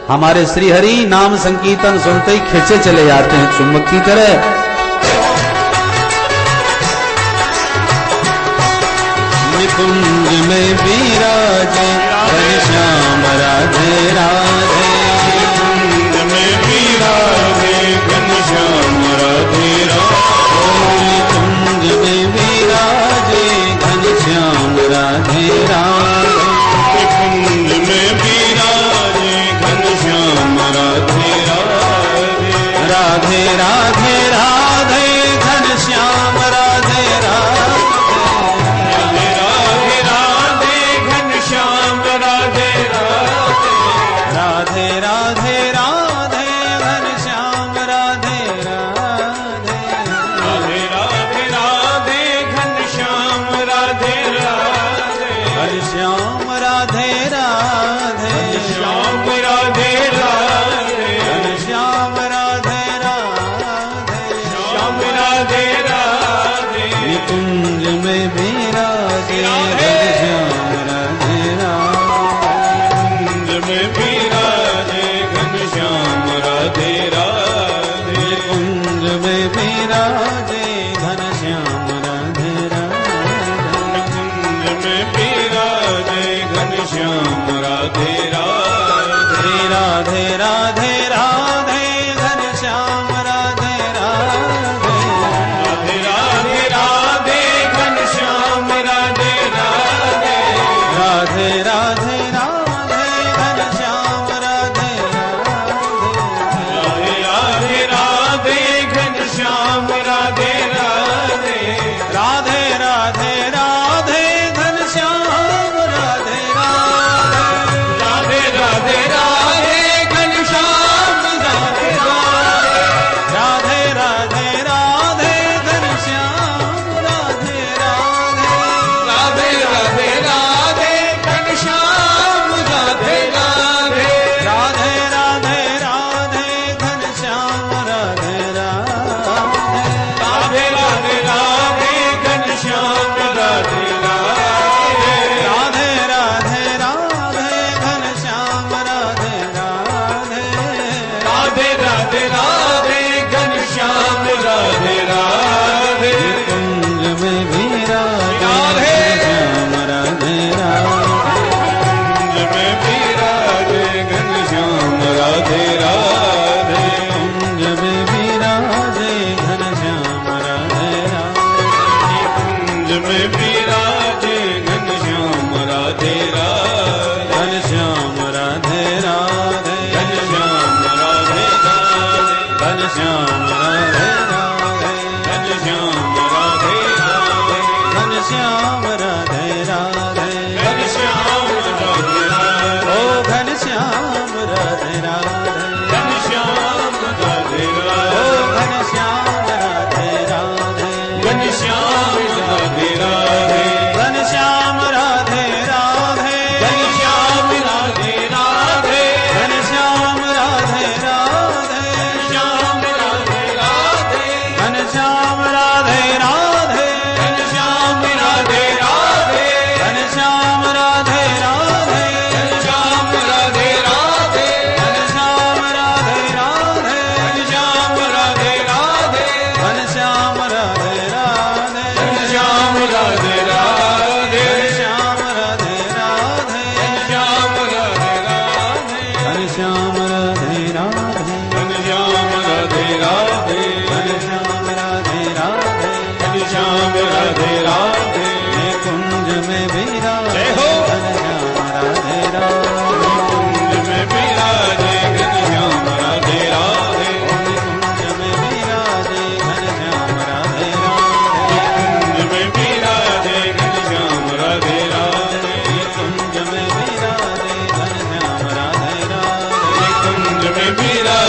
हमारे श्री हरि नाम संकीर्तन सुनते ही खिंचे चले जाते हैं चुंबक की तरह। निकुंज में विराजे घनश्याम राधे राधे, निकुंज में विराजे घनश्याम राधे राधे, निकुंज में विराजे घनश्याम राधे राधे, निकुंज में विराजे घनश्याम राधे राधे, राधे राधे राधे घनश्याम राधे राधे, राधे राधे घनश्याम राधे राधे, विराजे घनश्याम राधे राधे कुंज में विराजे घनश्याम राधे राधे कुंज में विराजे घनश्याम राधे राधे राधे राधे राधे घनश्याम राधे राधे राधे राधे घनश्याम राधे राधे राधे राधे राधे घनश्याम राधे राधे राधे राधे घनश्याम राधे राधे राधे राधे राधे घनश्याम राधे राधे राधे राधे राधे घनश्याम राधे राधे राधे राधे घनश्याम राधे राधे राधे राधे राधे घनश्याम राधे राधे राधे राधे राधे घनश्याम राधे राधे राधे राधे राधे घनश्याम राधे राधे राधे राधे राधे घनश्याम राधे राधे राधे राधे राधे घनश्याम राधे राधे कुंज में विराजे राधे घनश्याम राधे राधे कुंज में विराजे घनश्याम राधे राधे कुंज में विराजे घनश्याम राधे राधे कुंज में विराजे घनश्याम राधे राधे घनश्याम राधे राधे घनश्याम राधे राधे घनश्याम राधे राधे घनश्याम राधे राधे घनश्याम राधे राधे घनश्याम राधे राधे ओ घनश्याम राधे राधे घनश्याम राधे ओ राधे घनश्याम राधे राधे घनश्याम राधे राधे घनश्याम राधे राधे घनश्याम राधे राधे घनश्याम राधे राधे श्याम राधे राधे घनश्याम राधे राधे घनश्याम राधे राधे घनश्याम राधे राधे घनश्याम राधे राधे घनश्याम राधे राधे घनश्याम राधे राधे घनश्याम राधे राधे घनश्याम राधे राधे घनश्याम राधे राधे घनश्याम राधे राधे घनश्याम राधे राधे घनश्याम राधे राधे घनश्याम राधे राधे घनश्याम राधे राधे ये कुंज में विराजे जय हो। घनश्याम राधे राधे कुंज में विराजे घनश्याम राधे राधे कुंज में विराजे घनश्याम राधे राधे कुंज में विराजे घनश्याम राधे राधे कुंज में विराजे घनश्याम राधे राधे कुंज में विराजे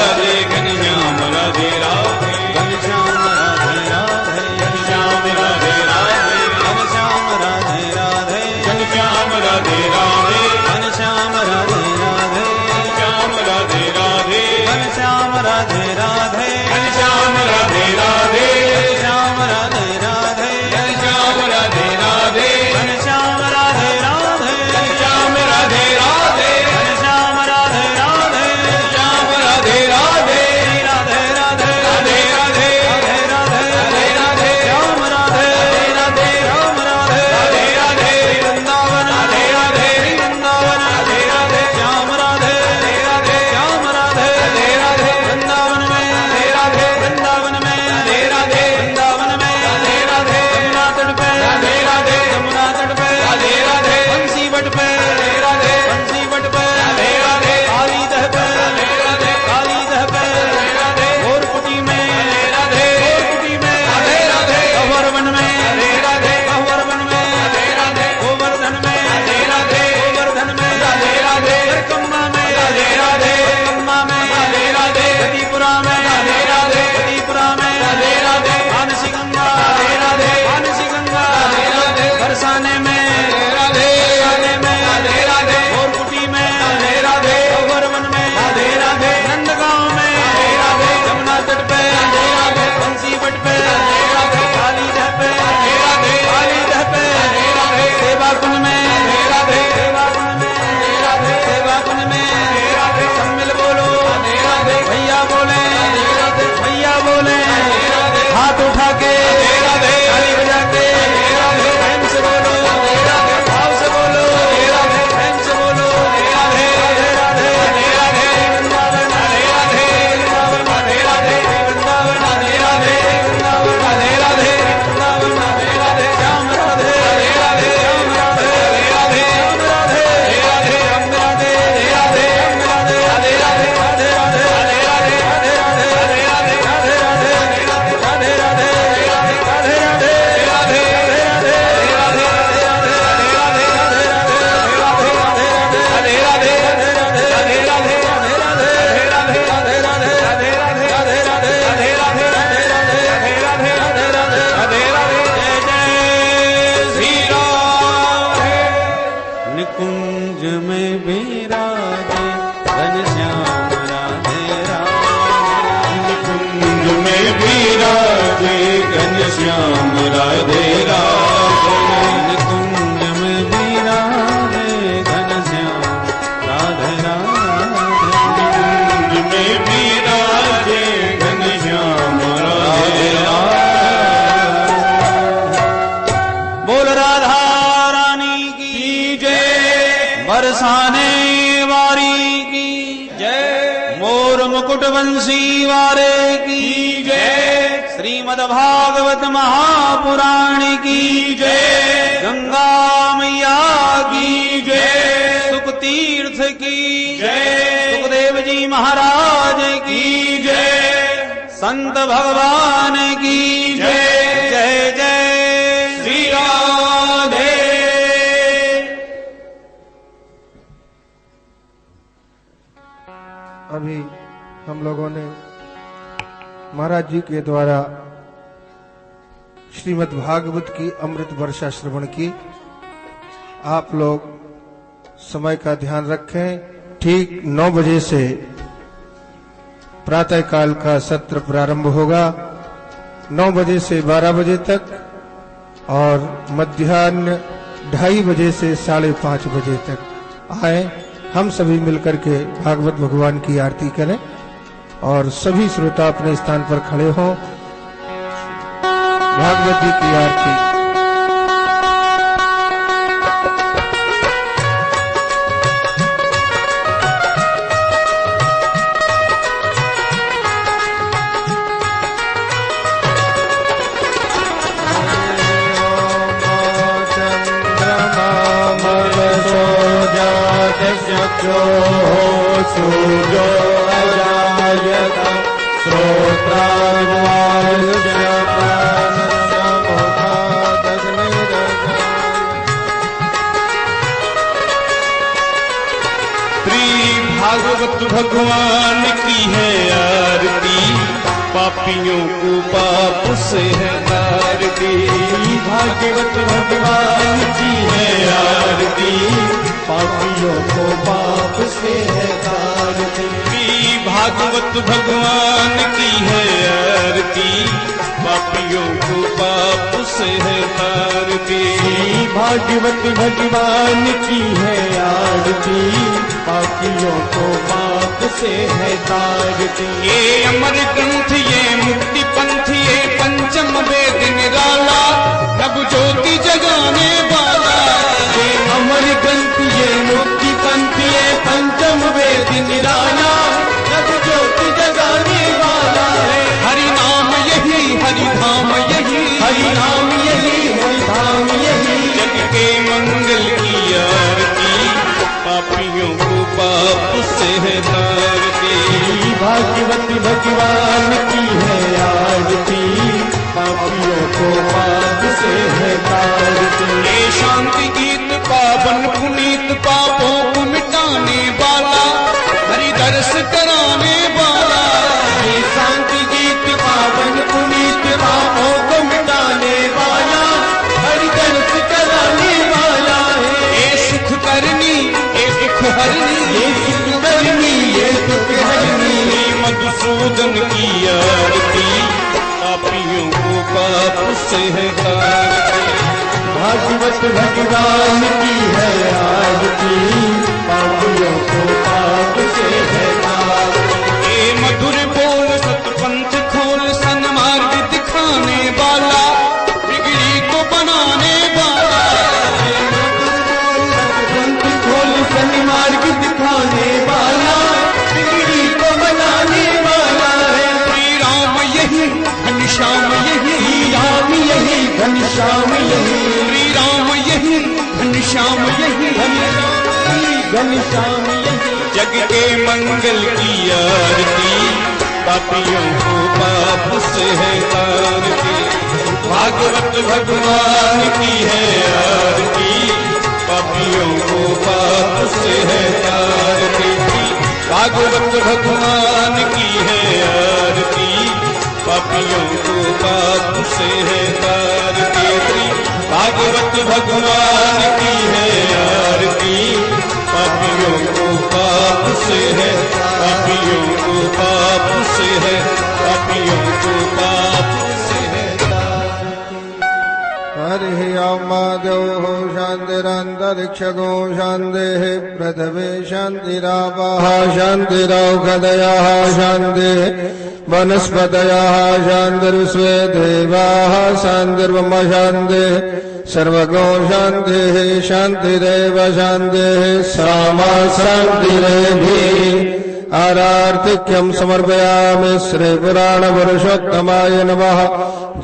घनश्याम राधे राधे कुंज में विराजे घनश्याम राधे राधे कुंज में विराजे घनश्याम राधे राधे। बोल राधा रानी की जय, बरसाने वारी की जय, मोर मुकुट बंसी वारे की जय, श्रीमद् भागवत महापुराण की जय, गंगा मैया की जय, सुख तीर्थ की जय, सुखदेव जी महाराज की जय, संत भगवान की जय। जय जय श्री राधे। अभी हम लोगों ने महाराज जी के द्वारा श्रीमद् भागवत की अमृत वर्षा श्रवण की। आप लोग समय का ध्यान रखें। ठीक 9 बजे से प्रातः काल का सत्र प्रारंभ होगा, 9 बजे से 12 बजे तक, और मध्याह्न 2:30 बजे से 5:30 बजे तक आए। हम सभी मिलकर के भागवत भगवान की आरती करें और सभी श्रोता अपने स्थान पर खड़े हों। भागवत जी की आरती। सूर्यो अजायत श्री भागवत भगवान की है आरती, पापियों को पाप से है तारती। भागवत भगवान की है आरती, पापियों को पाप से है तारती। भागवत भगवान की है आरती, पापियों को पाप से है तारती। भागवत भगवान की है आरती, पापियों को पाप से है तारती। ये अमर ग्रंथ, ये मुक्ति पंथ, ये पंचम वेद निराला, नव ज्योति जगाने वाला। ये अमर ग्रंथ, ये मुक्ति पंथ, ये पंचम वेद निराला, नव ज्योति जगाने वाला है। हरि नाम यही, हरि धाम यही, हरि नाम यही, हरि धाम यही। जग के मंगल की आरती, पापियों को पाप से है तारती। भागवत भगवान की है आरती, पापियों को पाप से है तारती। ये शांति गीत पावन पुनीत, पापों को मिटाने वाला, हरि दर्श कराने वाला। ये शांति गीत पावन पुनीत, पापों को मिटाने वाला, हरि दर्श कराने वाला है। ये सुख करनी, ये दुख हरनी, ये सुख करनी, ये दुख हरनी। मधुसूदन की आरती, पापियों को पाप से है तारती। भागवत भगवान की है आरती, पापियों को पाप से है तारती। ये मधुर बोल सतपंथ खोल, सन्मार्ग दिखाने वाला, बिगड़ी को बनाने वाला। ये मधुर बोल सतपंथ खोल, सन्मार्ग दिखाने वाला, बिगड़ी को बनाने वाला है। श्री राम यही, घनश्याम यही, श्री राम यही, घनश्याम यही, श्री राम यही, घनश्याम यही, घनश्याम यही। जग के मंगल की आरती, पापियों को पाप से है तारती। भागवत भगवान की है आरती, पापियों को पाप से है तारती। भागवत भगवान की है आरती, पापियों को पाप से है तारती। भागवत भगवान की है आरती, पापियों को पाप से है, पापियों को पाप से है, पापियों को पाप से है तारती। शान्तिरामाद्योः शान्तिरन्तरिक्षगो शान्तिः पृथिवी शान्तिरापः शान्तिरौषधयः शान्तिः वनस्पतयः शान्तिर्विश्वे देवाः शान्तिर्ब्रह्म शान्तिः सर्वगो शान्तिः शान्तिरेव शान्तिः सामा शान्तिरेधि आरार्तिक्यं समर्पयामि श्रीपुराणपुरुषोत्तमाय नमः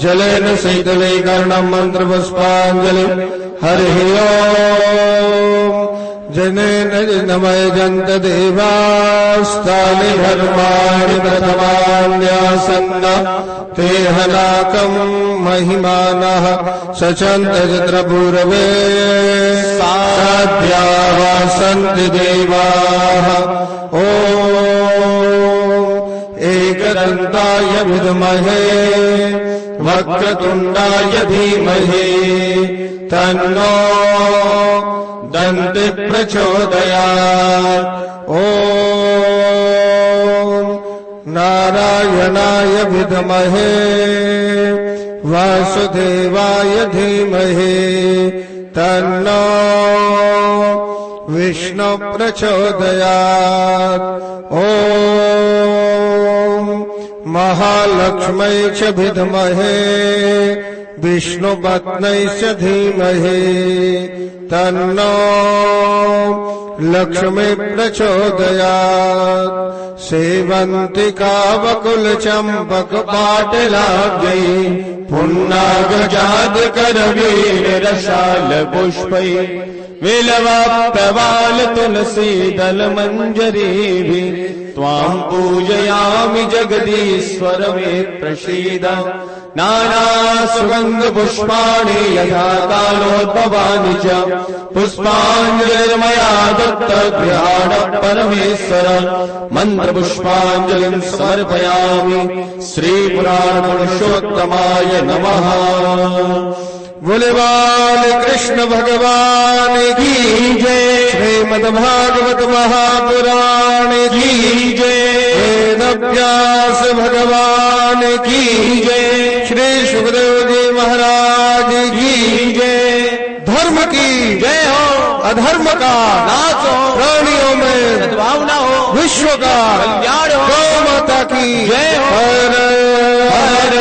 जलेन शीतलीकरणं मन्त्रपुष्पाञ्जलिं हरिः ओम् जनेन नमयजन्त देवास्तानि धर्माणि प्रथमान्यासन्न ते हलाकं महिमानः सचन्तजत्रपूर्वे साध्याः सन्ति देवाः ॐ एकदन्ताय विद्महे वक्रतुण्डाय धीमहि तन्नो दन्ति प्रचोदयात् ॐ नारायणाय विद्महे वासुदेवाय धीमहि तन्नो विष्णु प्रचोदयात् ॐ महालक्ष्मै च विद्महे विष्णुपत्न्यै च धीमहि तन्नो लक्ष्मी प्रचोदयात् सेवन्तिका वकुलचम्पकपाटलाब्जै पुन्नागजातकरवीररसालपुष्पै विलवाप्तवालतुलसीदलमञ्जरीभिः त्वां पूजयामि जगदीश्वर मे प्रसीद नानासुगन्धपुष्पाणि यथा कालोद्भवानि च पुष्पाञ्जलिर्मया दत्तगृहाण परमेश्वर मन्त्रपुष्पाञ्जलिं समर्पयामि श्रीपुराणपुरुषोत्तमाय नमः। बोले बाल कृष्ण भगवान की जय। श्रीमद्भागवत महापुराण की जय। वेदव्यास भगवान की जय। श्री सुखदेव जी महाराज की जय। धर्म की जय हो, अधर्म का नाश हो, प्राणियों में सद्भावना हो, विश्व का कल्याण हो, गौ माता की जय हो। हर हर